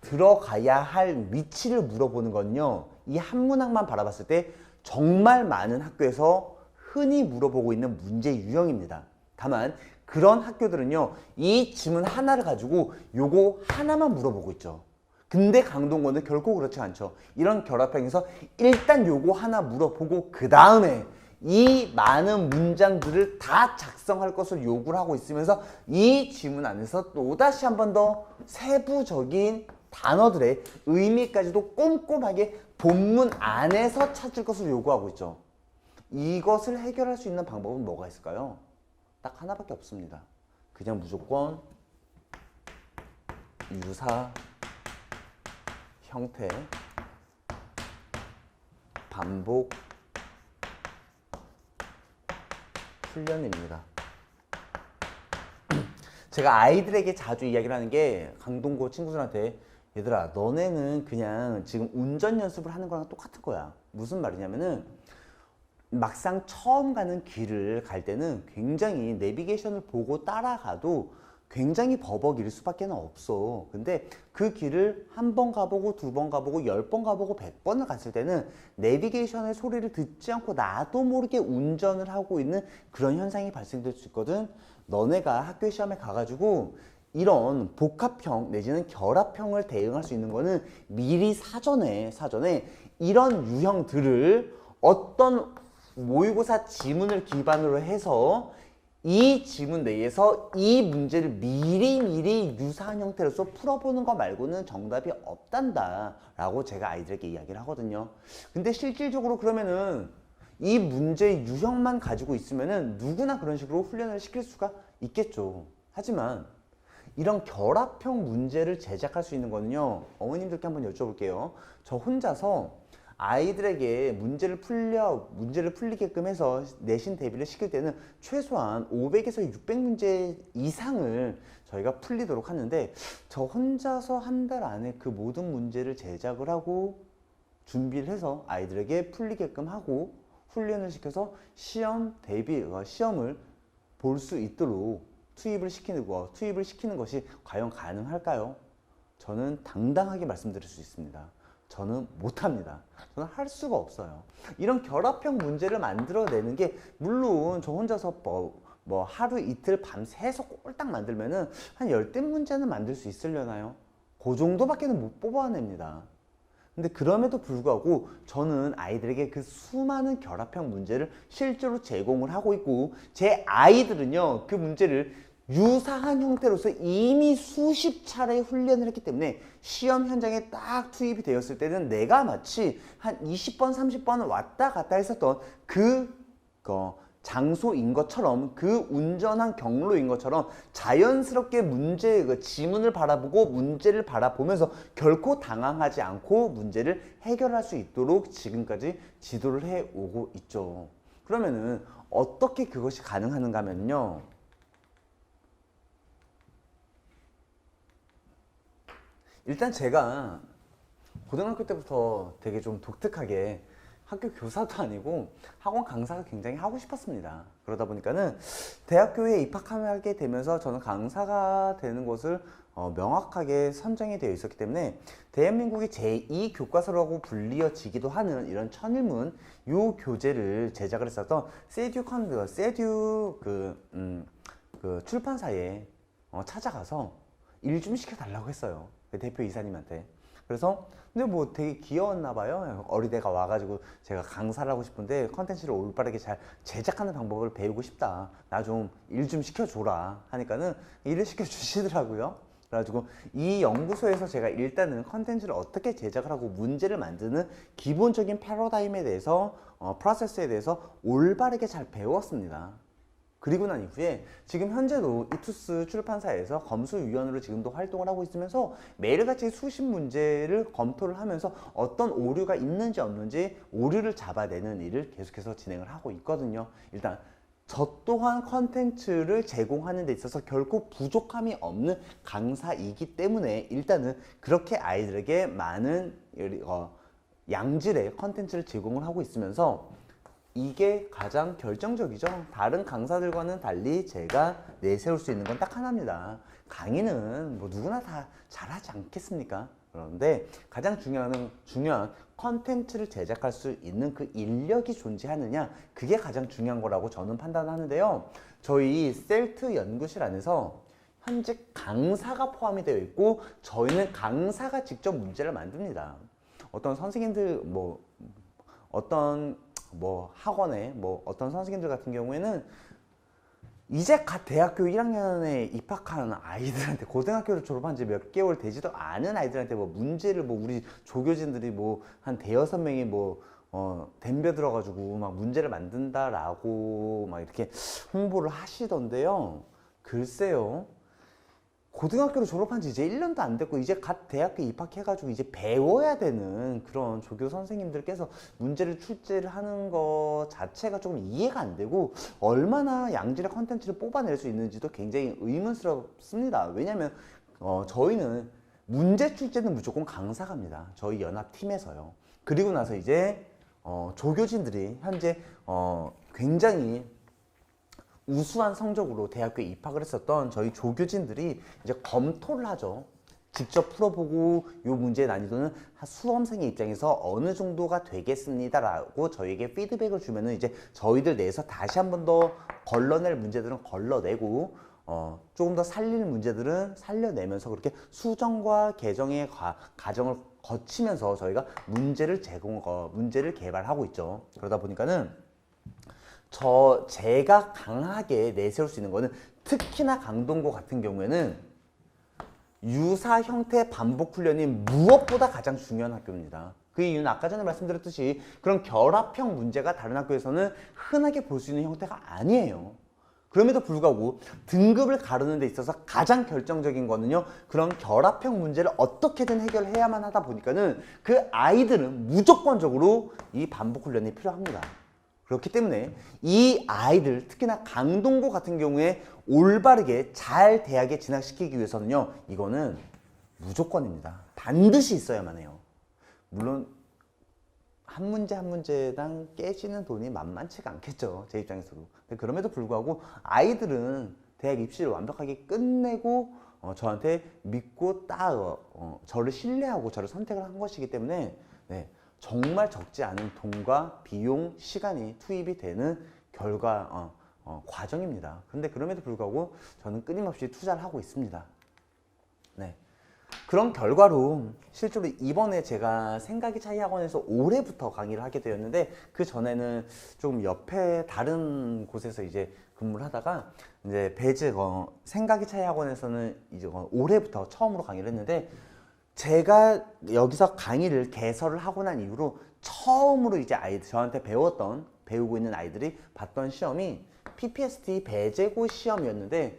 들어가야 할 위치를 물어보는 건요. 이 한 문항만 바라봤을 때 정말 많은 학교에서 흔히 물어보고 있는 문제 유형입니다. 다만 그런 학교들은요. 이 지문 하나를 가지고 요거 하나만 물어보고 있죠. 근데 강동고는 결코 그렇지 않죠. 이런 결합형에서 일단 요거 하나 물어보고 그 다음에 이 많은 문장들을 다 작성할 것을 요구를 하고 있으면서 이 지문 안에서 또다시 한 번 더 세부적인 단어들의 의미까지도 꼼꼼하게 본문 안에서 찾을 것을 요구하고 있죠. 이것을 해결할 수 있는 방법은 뭐가 있을까요? 딱 하나밖에 없습니다. 그냥 무조건 유사, 형태, 반복, 훈련입니다. 제가 아이들에게 자주 이야기를 하는 게 강동고 친구들한테 얘들아 너네는 그냥 지금 운전 연습을 하는 거랑 똑같은 거야. 무슨 말이냐면은 막상 처음 가는 길을 갈 때는 굉장히 내비게이션을 보고 따라가도 굉장히 버벅일 수밖에 없어. 근데 그 길을 한 번 가보고 두 번 가보고 10번 가보고 100번을 갔을 때는 내비게이션의 소리를 듣지 않고 나도 모르게 운전을 하고 있는 그런 현상이 발생될 수 있거든. 너네가 학교 시험에 가가지고 이런 복합형 내지는 결합형을 대응할 수 있는 거는 미리 사전에 이런 유형들을 어떤 모의고사 지문을 기반으로 해서 이 지문 내에서 이 문제를 미리 유사한 형태로서 풀어보는 거 말고는 정답이 없단다 라고 제가 아이들에게 이야기를 하거든요. 근데 실질적으로 그러면은 이 문제의 유형만 가지고 있으면은 누구나 그런 식으로 훈련을 시킬 수가 있겠죠. 하지만 이런 결합형 문제를 제작할 수 있는 거는요, 어머님들께 한번 여쭤볼게요. 저 혼자서 아이들에게 문제를 풀리게끔 해서 내신 대비를 시킬 때는 최소한 500에서 600문제 이상을 저희가 풀리도록 하는데, 저 혼자서 한 달 안에 그 모든 문제를 제작을 하고 준비를 해서 아이들에게 풀리게끔 하고 훈련을 시켜서 시험 대비, 시험을 볼 수 있도록 투입을 시키는 것이 과연 가능할까요? 저는 당당하게 말씀드릴 수 있습니다. 저는 못합니다. 저는 할 수가 없어요. 이런 결합형 문제를 만들어내는 게, 물론 저 혼자서 뭐 하루 이틀 밤새서 꼴딱 만들면은 한 10대 문제는 만들 수 있으려나요? 그 정도밖에는 못 뽑아냅니다. 근데 그럼에도 불구하고 저는 아이들에게 그 수많은 결합형 문제를 실제로 제공을 하고 있고, 제 아이들은요 그 문제를 유사한 형태로서 이미 수십 차례 훈련을 했기 때문에 시험 현장에 딱 투입이 되었을 때는 내가 마치 한 20번 30번 왔다 갔다 했었던 그 장소인 것처럼, 그 운전한 경로인 것처럼 자연스럽게 지문을 바라보고 문제를 바라보면서 결코 당황하지 않고 문제를 해결할 수 있도록 지금까지 지도를 해오고 있죠. 그러면은 어떻게 그것이 가능한가 하면요, 일단 제가 고등학교 때부터 되게 좀 독특하게 학교 교사도 아니고 학원 강사가 굉장히 하고 싶었습니다. 그러다 보니까는 대학교에 입학하게 되면서 저는 강사가 되는 것을 명확하게 선정이 되어 있었기 때문에 대한민국의 제2 교과서라고 불리어지기도 하는 이런 천일문 요 교재를 제작을 했었던 세듀 그 출판사에 찾아가서 일 좀 시켜달라고 했어요. 대표 이사님한테. 그래서 근데 뭐 되게 귀여웠나 봐요. 어리대가 와가지고 제가 강사를 하고 싶은데 컨텐츠를 올바르게 잘 제작하는 방법을 배우고 싶다. 나 좀 일 좀 시켜줘라 하니까는 일을 시켜주시더라고요. 그래가지고 이 연구소에서 제가 일단은 컨텐츠를 어떻게 제작을 하고 문제를 만드는 기본적인 패러다임에 대해서 프로세스에 대해서 올바르게 잘 배웠습니다. 그리고 난 이후에 지금 현재도 이투스 출판사에서 검수위원으로 지금도 활동을 하고 있으면서 매일같이 수십 문제를 검토를 하면서 어떤 오류가 있는지 없는지 오류를 잡아내는 일을 계속해서 진행을 하고 있거든요. 일단 저 또한 컨텐츠를 제공하는 데 있어서 결코 부족함이 없는 강사이기 때문에 일단은 그렇게 아이들에게 많은 양질의 컨텐츠를 제공을 하고 있으면서 이게 가장 결정적이죠. 다른 강사들과는 달리 제가 내세울 수 있는 건 딱 하나입니다. 강의는 뭐 누구나 다 잘하지 않겠습니까? 그런데 가장 중요한 컨텐츠를 제작할 수 있는 그 인력이 존재하느냐, 그게 가장 중요한 거라고 저는 판단하는데요. 저희 셀트 연구실 안에서 현재 강사가 포함이 되어 있고 저희는 강사가 직접 문제를 만듭니다. 어떤 선생님들 어떤 뭐 학원에 뭐 어떤 선생님들 같은 경우에는 이제 갓 대학교 1학년에 입학한 아이들한테, 고등학교를 졸업한 지 몇 개월 되지도 않은 아이들한테 뭐 문제를 뭐 우리 조교진들이 뭐 한 대여섯 명이 뭐 덤벼 들어가지고 막 문제를 만든다라고 막 이렇게 홍보를 하시던데요. 글쎄요. 고등학교를 졸업한 지 이제 1년도 안 됐고 이제 갓 대학교 입학해가지고 이제 배워야 되는 그런 조교 선생님들께서 문제를 출제를 하는 것 자체가 조금 이해가 안 되고, 얼마나 양질의 컨텐츠를 뽑아낼 수 있는지도 굉장히 의문스럽습니다. 왜냐하면 저희는 문제 출제는 무조건 강사가 합니다. 저희 연합팀에서요. 그리고 나서 이제 조교진들이 현재 굉장히 우수한 성적으로 대학교에 입학을 했었던 저희 조교진들이 이제 검토를 하죠. 직접 풀어보고 이 문제의 난이도는 수험생의 입장에서 어느 정도가 되겠습니다라고 저희에게 피드백을 주면은 이제 저희들 내에서 다시 한 번 더 걸러낼 문제들은 걸러내고 조금 더 살릴 문제들은 살려내면서 그렇게 수정과 개정의 과정을 거치면서 저희가 문제를 문제를 개발하고 있죠. 그러다 보니까는 제가 강하게 내세울 수 있는 거는, 특히나 강동고 같은 경우에는 유사 형태 반복 훈련이 무엇보다 가장 중요한 학교입니다. 그 이유는 아까 전에 말씀드렸듯이 그런 결합형 문제가 다른 학교에서는 흔하게 볼 수 있는 형태가 아니에요. 그럼에도 불구하고 등급을 가르는 데 있어서 가장 결정적인 거는요, 그런 결합형 문제를 어떻게든 해결해야만 하다 보니까는 그 아이들은 무조건적으로 이 반복 훈련이 필요합니다. 그렇기 때문에 이 아이들, 특히나 강동고 같은 경우에 올바르게 잘 대학에 진학시키기 위해서는요, 이거는 무조건입니다. 반드시 있어야만 해요. 물론 한 문제 한 문제당 깨지는 돈이 만만치가 않겠죠, 제 입장에서도. 근데 그럼에도 불구하고 아이들은 대학 입시를 완벽하게 끝내고 저한테 믿고 저를 신뢰하고 저를 선택을 한 것이기 때문에 네, 정말 적지 않은 돈과 비용, 시간이 투입이 되는 과정입니다. 근데 그럼에도 불구하고 저는 끊임없이 투자를 하고 있습니다. 네. 그런 결과로 실제로 이번에 제가 생각의 차이 학원에서 올해부터 강의를 하게 되었는데, 그 전에는 조금 옆에 다른 곳에서 이제 근무를 하다가 이제 생각의 차이 학원에서는 이제 올해부터 처음으로 강의를 했는데, 제가 여기서 강의를 개설을 하고 난 이후로 처음으로 이제 저한테 배우고 있는 아이들이 봤던 시험이 PPST 배제고 시험이었는데,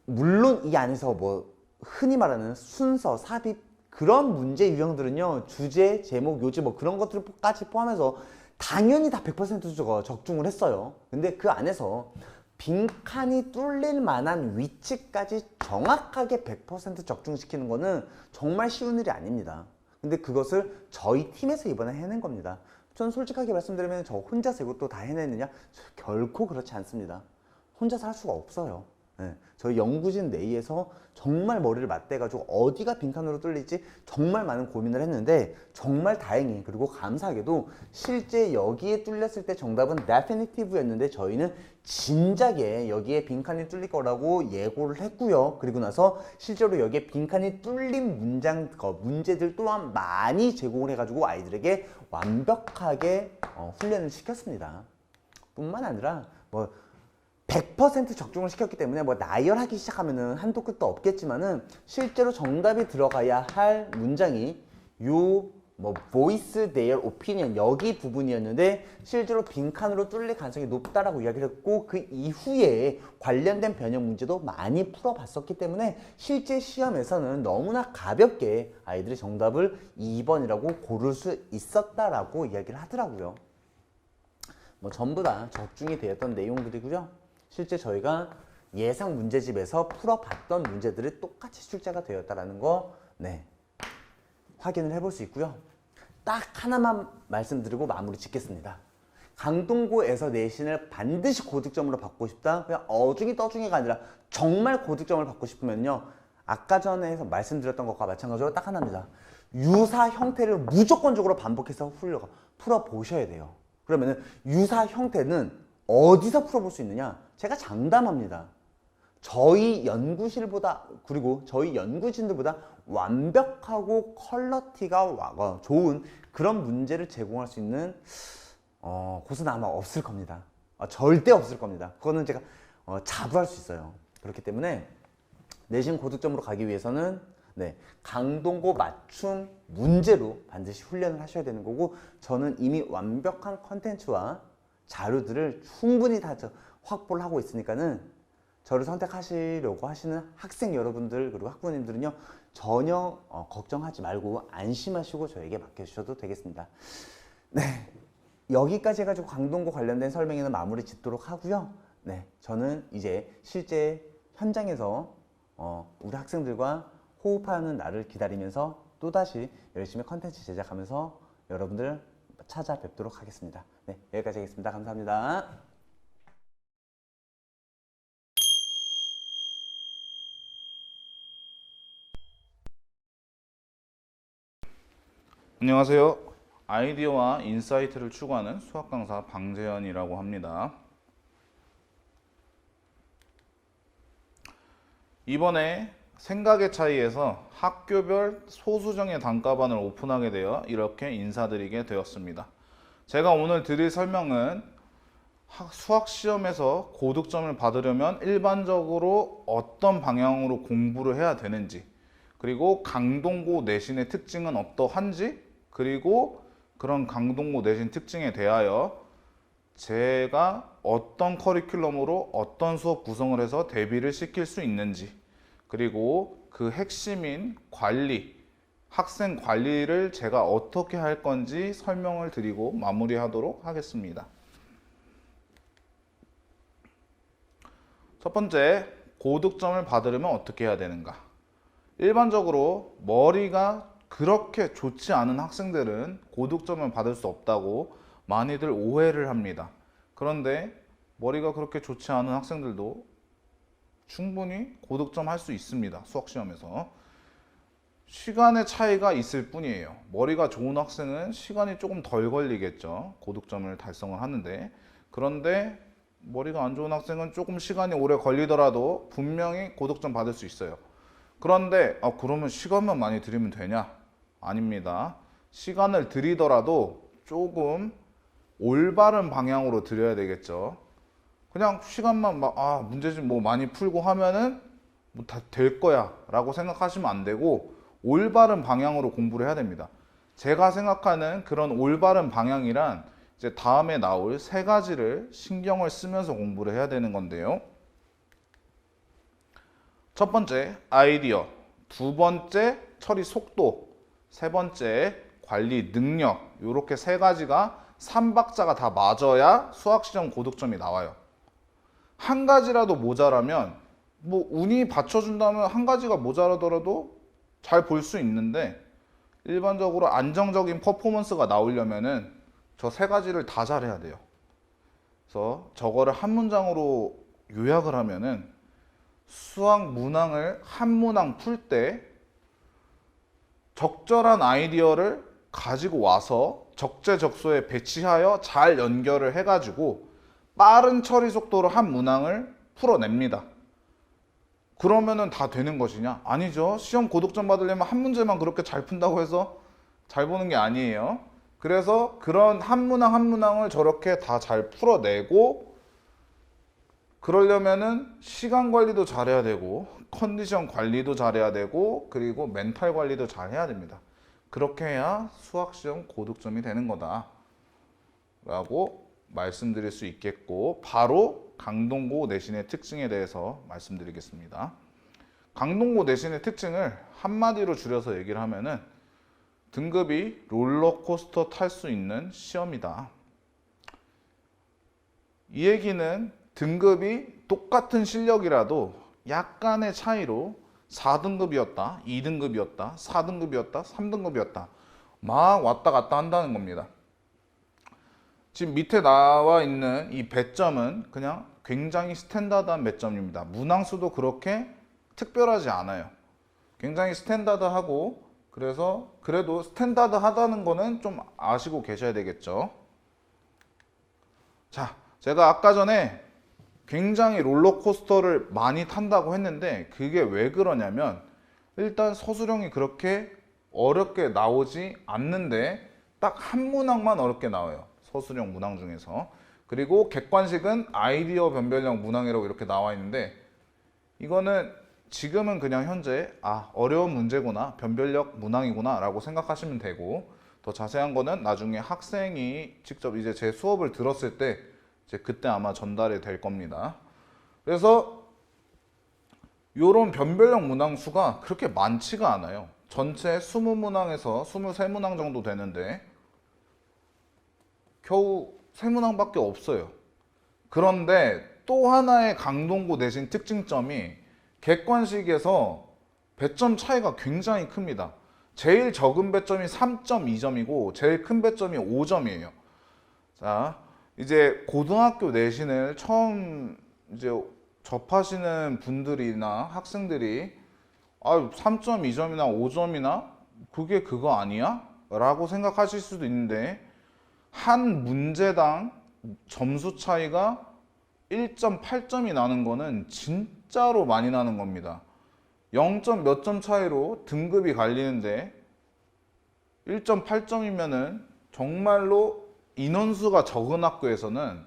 물론 이 안에서 뭐 흔히 말하는 순서, 삽입 그런 문제 유형들은요, 주제, 제목, 요지 뭐 그런 것들까지 포함해서 당연히 다 100% 적중을 했어요. 근데 그 안에서 빈칸이 뚫릴 만한 위치까지 정확하게 100% 적중시키는 거는 정말 쉬운 일이 아닙니다. 근데 그것을 저희 팀에서 이번에 해낸 겁니다. 전 솔직하게 말씀드리면 저 혼자서 이것도 다 해내느냐? 결코 그렇지 않습니다. 혼자서 할 수가 없어요. 네, 저희 연구진 내에서 정말 머리를 맞대가지고 어디가 빈칸으로 뚫릴지 정말 많은 고민을 했는데, 정말 다행히 그리고 감사하게도 실제 여기에 뚫렸을 때 정답은 definitive였는데 저희는 진작에 여기에 빈칸이 뚫릴 거라고 예고를 했고요. 그리고 나서 실제로 여기에 빈칸이 뚫린 문제들 또한 많이 제공을 해가지고 아이들에게 완벽하게 훈련을 시켰습니다. 뿐만 아니라 100% 적중을 시켰기 때문에 나열하기 시작하면은 한도 끝도 없겠지만은, 실제로 정답이 들어가야 할 문장이 voice their opinion 여기 부분이었는데, 실제로 빈칸으로 뚫릴 가능성이 높다라고 이야기를 했고, 그 이후에 관련된 변형 문제도 많이 풀어봤었기 때문에 실제 시험에서는 너무나 가볍게 아이들이 정답을 2번이라고 고를 수 있었다라고 이야기를 하더라고요. 전부 다 적중이 되었던 내용들이고요. 실제 저희가 예상 문제집에서 풀어봤던 문제들이 똑같이 출제가 되었다는 거 확인을 해볼 수 있고요. 딱 하나만 말씀드리고 마무리 짓겠습니다. 강동고에서 내신을 반드시 고득점으로 받고 싶다, 그냥 어중이 떠중이가 아니라 정말 고득점을 받고 싶으면요, 아까 전에 말씀드렸던 것과 마찬가지로 딱 하나입니다. 유사 형태를 무조건적으로 반복해서 풀어보셔야 돼요. 그러면은 유사 형태는 어디서 풀어볼 수 있느냐? 제가 장담합니다. 저희 연구실보다, 그리고 저희 연구진들보다 완벽하고 퀄리티가 좋은 그런 문제를 제공할 수 있는 곳은 아마 없을 겁니다. 절대 없을 겁니다. 그거는 제가 자부할 수 있어요. 그렇기 때문에 내신 고득점으로 가기 위해서는 강동고 맞춤 문제로 반드시 훈련을 하셔야 되는 거고, 저는 이미 완벽한 컨텐츠와 자료들을 충분히 다 확보를 하고 있으니까는 저를 선택하시려고 하시는 학생 여러분들 그리고 학부모님들은요, 전혀 걱정하지 말고 안심하시고 저에게 맡겨주셔도 되겠습니다. 네, 여기까지 해가지고 강동고 관련된 설명에는 마무리 짓도록 하고요. 저는 이제 실제 현장에서 우리 학생들과 호흡하는 날을 기다리면서 또다시 열심히 컨텐츠 제작하면서 여러분들 찾아뵙도록 하겠습니다. 여기까지 하겠습니다. 감사합니다. 안녕하세요. 아이디어와 인사이트를 추구하는 수학 강사 방재현이라고 합니다. 이번에 생각의 차이에서 학교별 소수정예 단과반을 오픈하게 되어 이렇게 인사드리게 되었습니다. 제가 오늘 드릴 설명은 수학 시험에서 고득점을 받으려면 일반적으로 어떤 방향으로 공부를 해야 되는지, 그리고 강동고 내신의 특징은 어떠한지, 그리고 그런 강동고 내신 특징에 대하여 제가 어떤 커리큘럼으로 어떤 수업 구성을 해서 대비를 시킬 수 있는지, 그리고 그 핵심인 관리, 학생 관리를 제가 어떻게 할 건지 설명을 드리고 마무리하도록 하겠습니다. 첫 번째, 고득점을 받으려면 어떻게 해야 되는가? 일반적으로 머리가 그렇게 좋지 않은 학생들은 고득점을 받을 수 없다고 많이들 오해를 합니다. 그런데 머리가 그렇게 좋지 않은 학생들도 충분히 고득점 할 수 있습니다. 수학시험에서. 시간의 차이가 있을 뿐이에요. 머리가 좋은 학생은 시간이 조금 덜 걸리겠죠. 고득점을 달성을 하는데. 그런데 머리가 안 좋은 학생은 조금 시간이 오래 걸리더라도 분명히 고득점 받을 수 있어요. 그런데 그러면 시간만 많이 들이면 되냐? 아닙니다. 시간을 들이더라도 조금 올바른 방향으로 들여야 되겠죠. 그냥 시간만 문제집 뭐 많이 풀고 하면은 뭐 다 될 거야 라고 생각하시면 안 되고, 올바른 방향으로 공부를 해야 됩니다. 제가 생각하는 그런 올바른 방향이란 이제 다음에 나올 3가지를 신경을 쓰면서 공부를 해야 되는 건데요. 첫 번째, 아이디어. 2번째, 처리 속도. 3번째, 관리 능력. 이렇게 3가지가 3박자가 다 맞아야 수학시험 고득점이 나와요. 한 가지라도 모자라면, 뭐 운이 받쳐준다면 한 가지가 모자라더라도 잘 볼 수 있는데, 일반적으로 안정적인 퍼포먼스가 나오려면은 저 3가지를 다 잘해야 돼요. 그래서 저거를 한 문장으로 요약을 하면은, 수학 문항을 한 문항 풀 때 적절한 아이디어를 가지고 와서 적재적소에 배치하여 잘 연결을 해가지고 빠른 처리 속도로 한 문항을 풀어냅니다. 그러면은 다 되는 것이냐? 아니죠. 시험 고득점 받으려면 한 문제만 그렇게 잘 푼다고 해서 잘 보는 게 아니에요. 그래서 그런 한 문항 한 문항을 저렇게 다 잘 풀어내고, 그러려면은 시간 관리도 잘해야 되고 컨디션 관리도 잘해야 되고 그리고 멘탈 관리도 잘해야 됩니다. 그렇게 해야 수학시험 고득점이 되는 거다 라고 말씀드릴 수 있겠고, 바로 강동고 내신의 특징에 대해서 말씀드리겠습니다. 강동고 내신의 특징을 한마디로 줄여서 얘기를 하면은 등급이 롤러코스터 탈 수 있는 시험이다. 이 얘기는 등급이 똑같은 실력이라도 약간의 차이로 4등급이었다, 2등급이었다, 4등급이었다, 3등급이었다 막 왔다 갔다 한다는 겁니다. 지금 밑에 나와 있는 이 배점은 그냥 굉장히 스탠다드한 배점입니다. 문항수도 그렇게 특별하지 않아요. 굉장히 스탠다드하고, 그래서 그래도 스탠다드하다는 거는 좀 아시고 계셔야 되겠죠. 자, 제가 아까 전에 굉장히 롤러코스터를 많이 탄다고 했는데 그게 왜 그러냐면, 일단 서술형이 그렇게 어렵게 나오지 않는데 딱 한 문항만 어렵게 나와요. 서술형 문항 중에서. 그리고 객관식은 아이디어 변별형 문항이라고 이렇게 나와 있는데, 이거는 지금은 그냥 현재 어려운 문제구나, 변별력 문항이구나 라고 생각하시면 되고, 더 자세한 거는 나중에 학생이 직접 이제 제 수업을 들었을 때 이제 그때 아마 전달이 될 겁니다. 그래서 요런 변별력 문항 수가 그렇게 많지가 않아요. 전체 20문항에서 23문항 정도 되는데 겨우 3문항밖에 없어요. 그런데 또 하나의 강동구 내신 특징점이 객관식에서 배점 차이가 굉장히 큽니다. 제일 적은 배점이 3.2점이고 제일 큰 배점이 5점이에요. 자, 이제 고등학교 내신을 처음 이제 접하시는 분들이나 학생들이 3.2점이나 5점이나 그게 그거 아니야? 라고 생각하실 수도 있는데, 한 문제당 점수 차이가 1.8점이 나는 거는 진짜로 많이 나는 겁니다. 0점 몇 점 차이로 등급이 갈리는데 1.8점이면은 정말로 인원수가 적은 학교에서는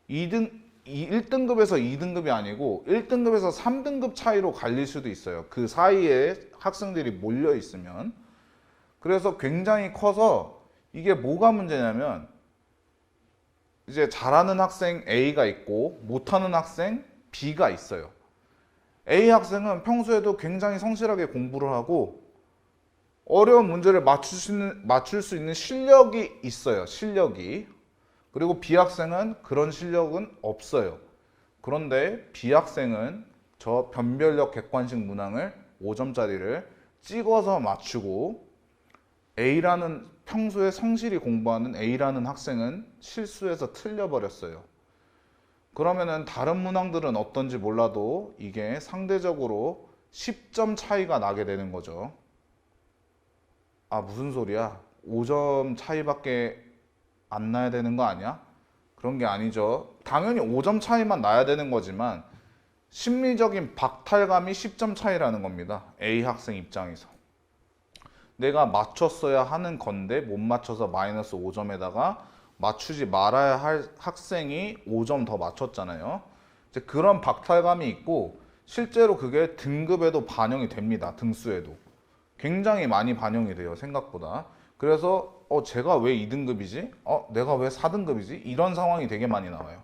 1등급에서 2등급이 아니고 1등급에서 3등급 차이로 갈릴 수도 있어요. 그 사이에 학생들이 몰려 있으면. 그래서 굉장히 커서 이게 뭐가 문제냐면, 이제 잘하는 학생 A가 있고 못하는 학생 B가 있어요. A 학생은 평소에도 굉장히 성실하게 공부를 하고 어려운 문제를 맞출 수 있는 실력이 있어요. 실력이. 그리고 B 학생은 그런 실력은 없어요. 그런데 B 학생은 저 변별력 객관식 문항을 5점짜리를 찍어서 맞추고, A라는 평소에 성실히 공부하는 A라는 학생은 실수해서 틀려버렸어요. 그러면은 다른 문항들은 어떤지 몰라도 이게 상대적으로 10점 차이가 나게 되는 거죠. 무슨 소리야? 5점 차이밖에 안 나야 되는 거 아니야? 그런 게 아니죠. 당연히 5점 차이만 나야 되는 거지만 심리적인 박탈감이 10점 차이라는 겁니다. A 학생 입장에서. 내가 맞췄어야 하는 건데 못 맞춰서 마이너스 5점에다가 맞추지 말아야 할 학생이 5점 더 맞췄잖아요. 이제 그런 박탈감이 있고, 실제로 그게 등급에도 반영이 됩니다. 등수에도. 굉장히 많이 반영이 돼요, 생각보다. 그래서 제가 왜 2등급이지? 내가 왜 4등급이지? 이런 상황이 되게 많이 나와요.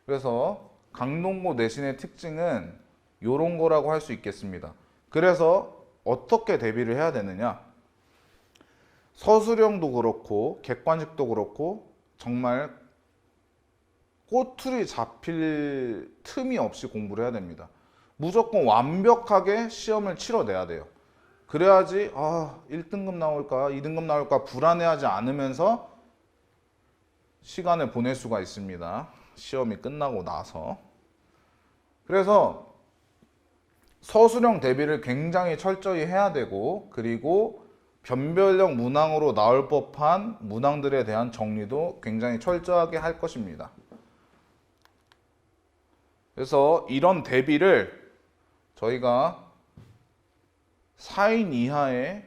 그래서 강동고 내신의 특징은 이런 거라고 할 수 있겠습니다. 그래서 어떻게 대비를 해야 되느냐? 서술형도 그렇고 객관식도 그렇고 정말 꼬투리 잡힐 틈이 없이 공부를 해야 됩니다. 무조건 완벽하게 시험을 치러내야 돼요. 그래야지 1등급 나올까 2등급 나올까 불안해하지 않으면서 시간을 보낼 수가 있습니다. 시험이 끝나고 나서. 그래서 서술형 대비를 굉장히 철저히 해야 되고, 그리고 변별력 문항으로 나올 법한 문항들에 대한 정리도 굉장히 철저하게 할 것입니다. 그래서 이런 대비를 저희가 4인 이하의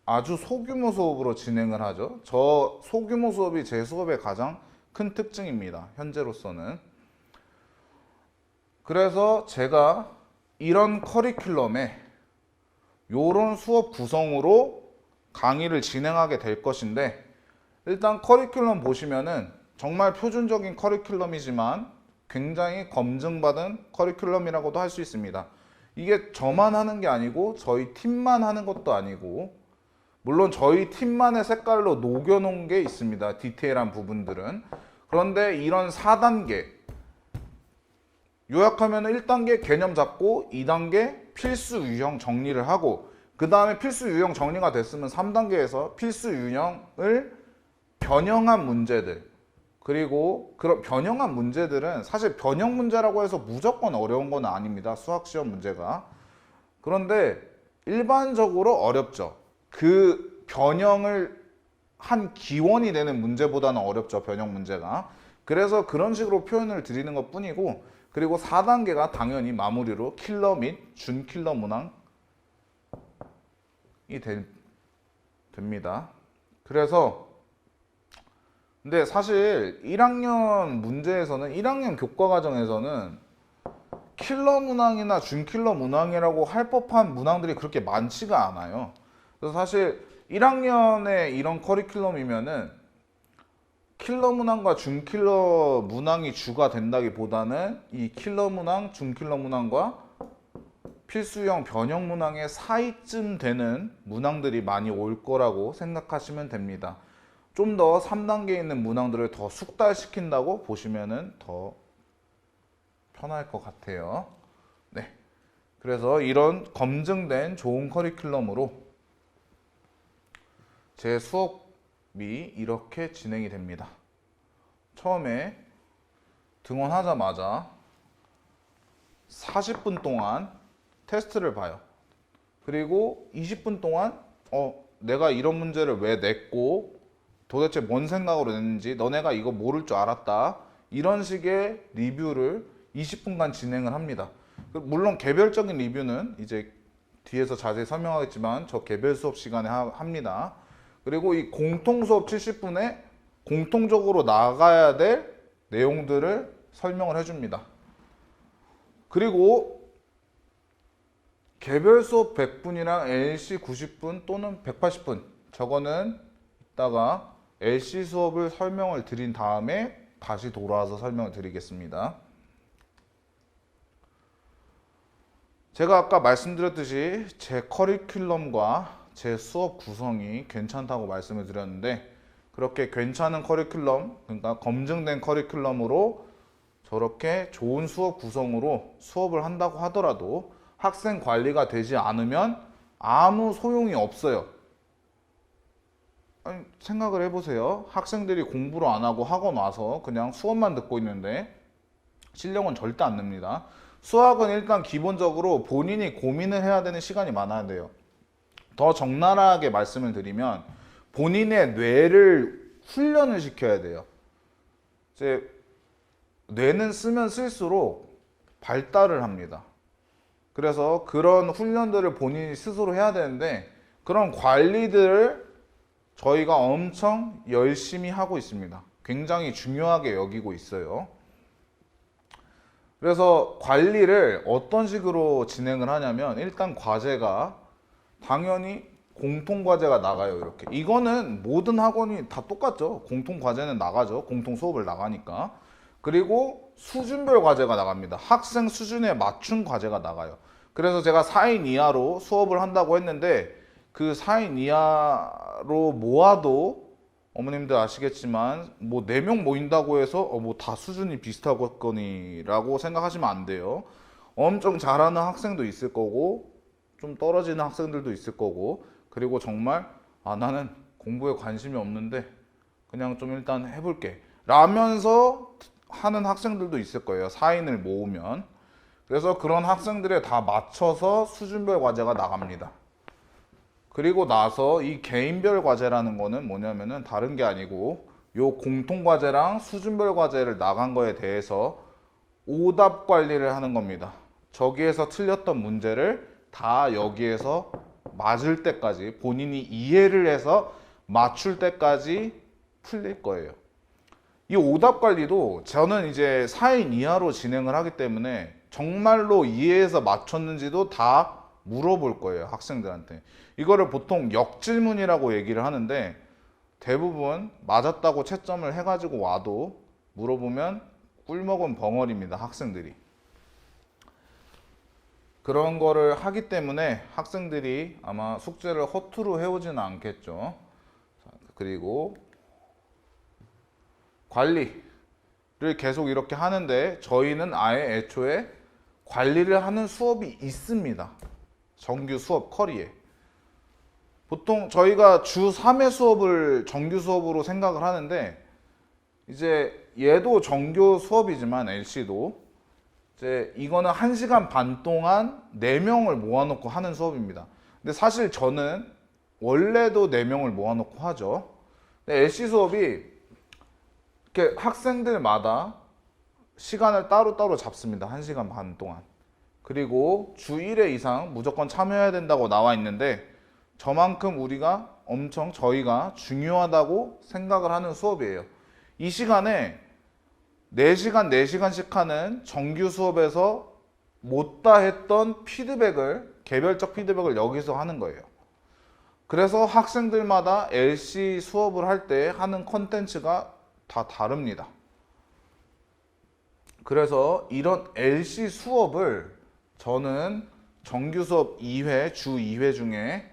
아주 소규모 수업으로 진행을 하죠. 저 소규모 수업이 제 수업의 가장 큰 특징입니다. 현재로서는. 그래서 제가 이런 커리큘럼에 이런 수업 구성으로 강의를 진행하게 될 것인데, 일단 커리큘럼 보시면은 정말 표준적인 커리큘럼이지만 굉장히 검증받은 커리큘럼이라고도 할 수 있습니다. 이게 저만 하는 게 아니고 저희 팀만 하는 것도 아니고, 물론 저희 팀만의 색깔로 녹여놓은 게 있습니다. 디테일한 부분들은. 그런데 이런 4단계, 요약하면 1단계 개념 잡고 2단계 필수 유형 정리를 하고, 그 다음에 필수 유형 정리가 됐으면 3단계에서 필수 유형을 변형한 문제들, 그리고 그런 변형한 문제들은 사실 변형 문제라고 해서 무조건 어려운 건 아닙니다. 수학시험 문제가. 그런데 일반적으로 어렵죠. 그 변형을 한 기원이 되는 문제보다는 어렵죠. 변형 문제가. 그래서 그런 식으로 표현을 드리는 것 뿐이고, 그리고 4단계가 당연히 마무리로 킬러 및 준킬러 문항이 됩니다. 그래서 근데 사실 1학년 문제에서는 1학년 교과 과정에서는 킬러 문항이나 준킬러 문항이라고 할 법한 문항들이 그렇게 많지가 않아요. 그래서 사실 1학년에 이런 커리큘럼이면은 킬러 문항과 준킬러 문항이 주가 된다기보다는 이 킬러 문항, 준킬러 문항과 필수형 변형 문항의 사이쯤 되는 문항들이 많이 올 거라고 생각하시면 됩니다. 좀 더 3단계에 있는 문항들을 더 숙달시킨다고 보시면은 더 편할 것 같아요. 네. 그래서 이런 검증된 좋은 커리큘럼으로 제 수업이 이렇게 진행이 됩니다. 처음에 등원하자마자 40분 동안 테스트를 봐요. 그리고 20분 동안 내가 이런 문제를 왜 냈고 도대체 뭔 생각으로 냈는지 너네가 이거 모를 줄 알았다. 이런 식의 리뷰를 20분간 진행을 합니다. 물론 개별적인 리뷰는 이제 뒤에서 자세히 설명하겠지만 저 개별 수업 시간에 합니다. 그리고 이 공통 수업 70분에 공통적으로 나가야 될 내용들을 설명을 해줍니다. 그리고 개별 수업 100분이랑 LC 90분 또는 180분 저거는 이따가 LC 수업을 설명을 드린 다음에 다시 돌아와서 설명을 드리겠습니다. 제가 아까 말씀드렸듯이 제 커리큘럼과 제 수업 구성이 괜찮다고 말씀을 드렸는데 그렇게 괜찮은 커리큘럼, 그러니까 검증된 커리큘럼으로 저렇게 좋은 수업 구성으로 수업을 한다고 하더라도 학생 관리가 되지 않으면 아무 소용이 없어요. 아니, 생각을 해보세요. 학생들이 공부를 안 하고 학원 와서 그냥 수업만 듣고 있는데 실력은 절대 안 늡니다. 수학은 일단 기본적으로 본인이 고민을 해야 되는 시간이 많아야 돼요. 더 적나라하게 말씀을 드리면 본인의 뇌를 훈련을 시켜야 돼요. 이제 뇌는 쓰면 쓸수록 발달을 합니다. 그래서 그런 훈련들을 본인이 스스로 해야 되는데 그런 관리들을 저희가 엄청 열심히 하고 있습니다. 굉장히 중요하게 여기고 있어요. 그래서 관리를 어떤 식으로 진행을 하냐면 일단 과제가 당연히 공통과제가 나가요. 이렇게. 이거는 모든 학원이 다 똑같죠. 공통과제는 나가죠. 공통 수업을 나가니까. 그리고 수준별 과제가 나갑니다. 학생 수준에 맞춘 과제가 나가요. 그래서 제가 4인 이하로 수업을 한다고 했는데 그 4인 이하로 모아도 어머님들 아시겠지만 뭐 4명 모인다고 해서 뭐 다 수준이 비슷하겠거니라고 생각하시면 안 돼요. 엄청 잘하는 학생도 있을 거고 좀 떨어지는 학생들도 있을 거고 그리고 정말 나는 공부에 관심이 없는데 그냥 좀 일단 해볼게 라면서 하는 학생들도 있을 거예요. 4인을 모으면. 그래서 그런 학생들에 다 맞춰서 수준별 과제가 나갑니다. 그리고 나서 이 개인별 과제라는 거는 뭐냐면은 다른 게 아니고 요 공통 과제랑 수준별 과제를 나간 거에 대해서 오답 관리를 하는 겁니다. 저기에서 틀렸던 문제를 다 여기에서 맞을 때까지 본인이 이해를 해서 맞출 때까지 풀릴 거예요. 이 오답 관리도 저는 이제 4인 이하로 진행을 하기 때문에 정말로 이해해서 맞췄는지도 다 물어볼 거예요. 학생들한테. 이거를 보통 역질문이라고 얘기를 하는데 대부분 맞았다고 채점을 해가지고 와도 물어보면 꿀먹은 벙어리입니다. 학생들이. 그런 거를 하기 때문에 학생들이 아마 숙제를 허투루 해오지는 않겠죠. 그리고 관리를 계속 이렇게 하는데 저희는 아예 애초에 관리를 하는 수업이 있습니다. 정규 수업 커리에. 보통 저희가 주 3회 수업을 정규 수업으로 생각을 하는데 이제 얘도 정규 수업이지만 LC도 이제 이거는 1시간 반 동안 4명을 모아놓고 하는 수업입니다. 근데 사실 저는 원래도 4명을 모아놓고 하죠. 근데 LC 수업이 이렇게 학생들마다 시간을 따로따로 잡습니다. 1시간 반 동안. 그리고 주 1회 이상 무조건 참여해야 된다고 나와 있는데 저만큼 우리가 엄청 저희가 중요하다고 생각을 하는 수업이에요. 이 시간에 4시간, 4시간씩 하는 정규 수업에서 못다 했던 피드백을, 개별적 피드백을 여기서 하는 거예요. 그래서 학생들마다 LC 수업을 할 때 하는 컨텐츠가 다 다릅니다. 그래서 이런 LC 수업을 저는 정규 수업 2회, 주 2회 중에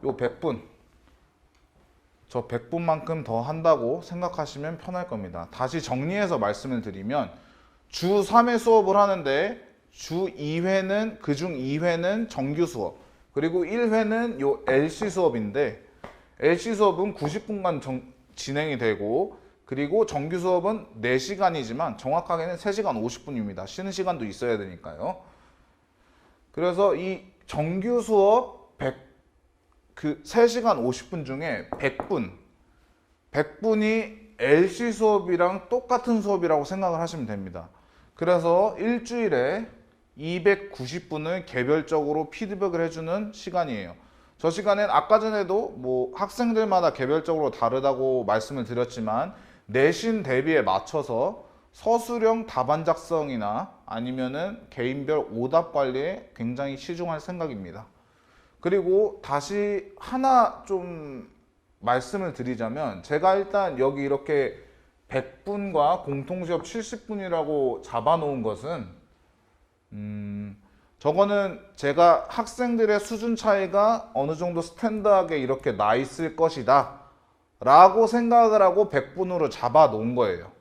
요 100분, 저 100분만큼 더 한다고 생각하시면 편할 겁니다. 다시 정리해서 말씀을 드리면 주 3회 수업을 하는데 주 2회는, 그중 2회는 정규 수업, 그리고 1회는 요 LC 수업인데 LC 수업은 90분간 진행이 되고, 그리고 정규 수업은 4시간이지만 정확하게는 3시간 50분입니다. 쉬는 시간도 있어야 되니까요. 그래서 이 정규 수업 3시간 50분 중에 100분이 LC 수업이랑 똑같은 수업이라고 생각을 하시면 됩니다. 그래서 일주일에 290분을 개별적으로 피드백을 해주는 시간이에요. 저 시간엔 아까 전에도 뭐 학생들마다 개별적으로 다르다고 말씀을 드렸지만 내신 대비에 맞춰서 서술형 답안 작성이나 아니면은 개인별 오답 관리에 굉장히 치중할 생각입니다. 그리고 다시 하나 좀 말씀을 드리자면, 제가 일단 여기 이렇게 100분과 공통시험 70분이라고 잡아놓은 것은 저거는 제가 학생들의 수준 차이가 어느 정도 스탠드하게 이렇게 나 있을 것이다 라고 생각을 하고 100분으로 잡아 놓은 거예요.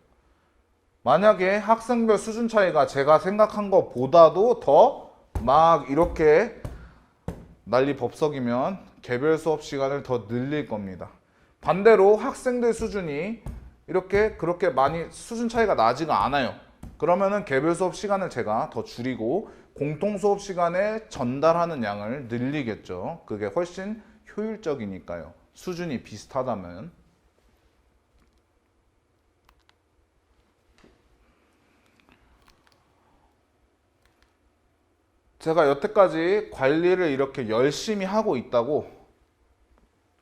만약에 학생별 수준 차이가 제가 생각한 것보다도 더 막 이렇게 난리 법석이면 개별 수업 시간을 더 늘릴 겁니다. 반대로 학생들 수준이 그렇게 많이 수준 차이가 나지가 않아요. 그러면은 개별 수업 시간을 제가 더 줄이고 공통 수업 시간에 전달하는 양을 늘리겠죠. 그게 훨씬 효율적이니까요. 수준이 비슷하다면. 제가 여태까지 관리를 이렇게 열심히 하고 있다고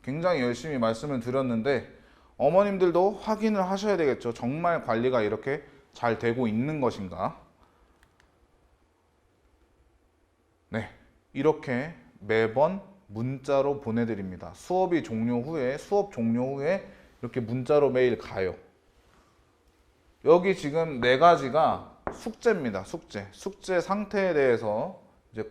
굉장히 열심히 말씀을 드렸는데, 어머님들도 확인을 하셔야 되겠죠. 정말 관리가 이렇게 잘 되고 있는 것인가. 네, 이렇게 매번 문자로 보내드립니다. 수업 종료 후에 이렇게 문자로 매일 가요. 여기 지금 4가지가 숙제입니다. 숙제 상태에 대해서 이제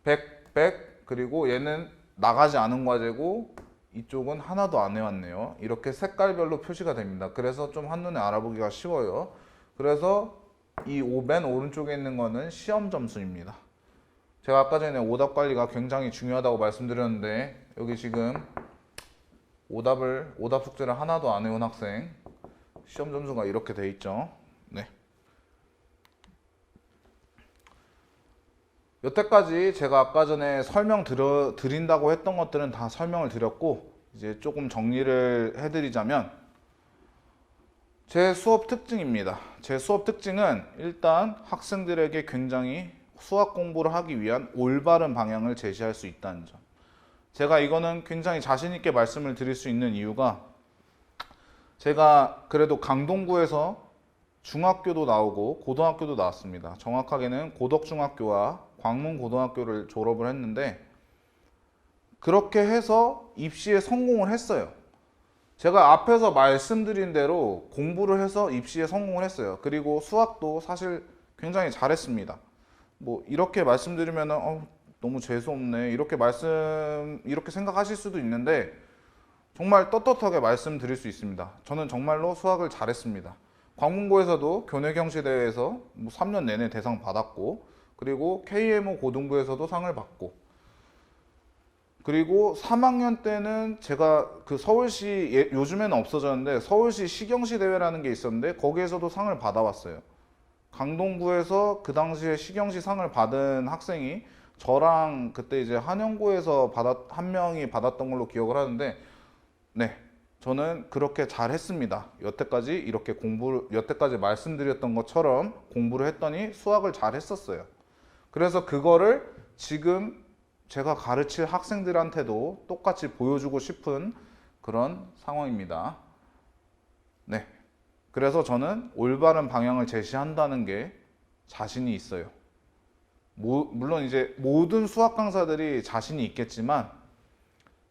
100, 그리고 얘는 나가지 않은 과제고 이쪽은 하나도 안 해왔네요. 이렇게 색깔별로 표시가 됩니다. 그래서 좀 한눈에 알아보기가 쉬워요. 그래서 이 맨 오른쪽에 있는 거는 시험 점수입니다. 제가 아까 전에 오답 관리가 굉장히 중요하다고 말씀드렸는데, 여기 지금 오답 숙제를 하나도 안 해온 학생 시험 점수가 이렇게 돼 있죠. 네. 여태까지 제가 아까 전에 드린다고 했던 것들은 다 설명을 드렸고, 이제 조금 정리를 해드리자면 제 수업 특징입니다. 제 수업 특징은 일단 학생들에게 굉장히 수학 공부를 하기 위한 올바른 방향을 제시할 수 있다는 점. 제가 이거는 굉장히 자신 있게 말씀을 드릴 수 있는 이유가, 제가 그래도 강동구에서 중학교도 나오고 고등학교도 나왔습니다. 정확하게는 고덕중학교와 광문고등학교를 졸업을 했는데, 그렇게 해서 입시에 성공을 했어요. 제가 앞에서 말씀드린 대로 공부를 해서 입시에 성공을 했어요. 그리고 수학도 사실 굉장히 잘했습니다. 뭐 이렇게 말씀드리면 너무 재수없네 이렇게 생각하실 수도 있는데, 정말 떳떳하게 말씀드릴 수 있습니다. 저는 정말로 수학을 잘했습니다. 광문고에서도 교내경시대회에서 3년 내내 대상 받았고, 그리고 KMO 고등부에서도 상을 받고, 그리고 3학년 때는 제가 그 서울시, 요즘에는 없어졌는데 서울시 시경시 대회라는 게 있었는데 거기에서도 상을 받아왔어요. 강동구에서 그 당시에 시경시 상을 받은 학생이 저랑 그때 이제 한영고에서 한 명이 받았던 걸로 기억을 하는데, 네, 저는 그렇게 잘했습니다. 여태까지 말씀드렸던 것처럼 공부를 했더니 수학을 잘했었어요. 그래서 그거를 지금 제가 가르칠 학생들한테도 똑같이 보여주고 싶은 그런 상황입니다. 그래서 저는 올바른 방향을 제시한다는 게 자신이 있어요. 물론 이제 모든 수학 강사들이 자신이 있겠지만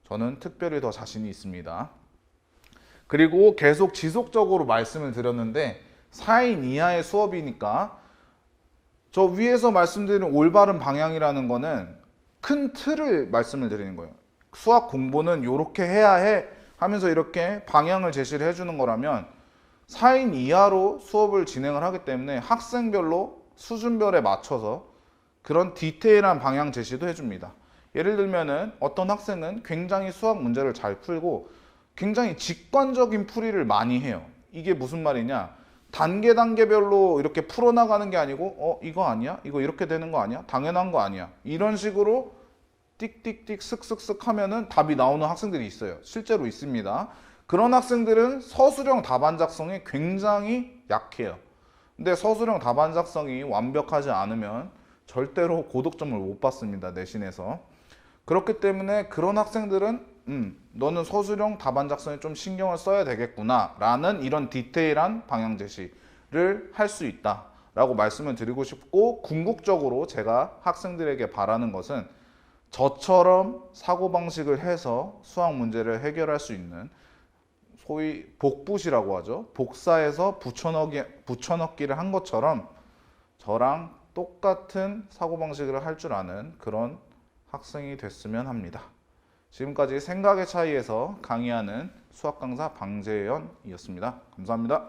저는 특별히 더 자신이 있습니다. 그리고 계속 지속적으로 말씀을 드렸는데 4인 이하의 수업이니까 저 위에서 말씀드린 올바른 방향이라는 거는 큰 틀을 말씀을 드리는 거예요. 수학 공부는 이렇게 해야 해 하면서 이렇게 방향을 제시를 해주는 거라면 4인 이하로 수업을 진행을 하기 때문에 학생별로 수준별에 맞춰서 그런 디테일한 방향 제시도 해줍니다. 예를 들면은 어떤 학생은 굉장히 수학 문제를 잘 풀고 굉장히 직관적인 풀이를 많이 해요. 이게 무슨 말이냐? 단계별로 이렇게 풀어나가는 게 아니고 이거 아니야? 이거 이렇게 되는 거 아니야? 당연한 거 아니야? 이런 식으로 띡띡띡 쓱쓱쓱 하면은 답이 나오는 학생들이 있어요. 실제로 있습니다. 그런 학생들은 서술형 답안 작성이 굉장히 약해요. 근데 서술형 답안 작성이 완벽하지 않으면 절대로 고득점을 못 받습니다. 내신에서. 그렇기 때문에 그런 학생들은 너는 서술형 답안 작성에 좀 신경을 써야 되겠구나 라는 이런 디테일한 방향 제시를 할 수 있다 라고 말씀을 드리고 싶고, 궁극적으로 제가 학생들에게 바라는 것은 저처럼 사고방식을 해서 수학 문제를 해결할 수 있는, 소위 복붙이라고 하죠. 복사해서 붙여넣기를 한 것처럼 저랑 똑같은 사고방식을 할 줄 아는 그런 학생이 됐으면 합니다. 지금까지 생각의 차이에서 강의하는 수학 강사 방재현이었습니다. 감사합니다.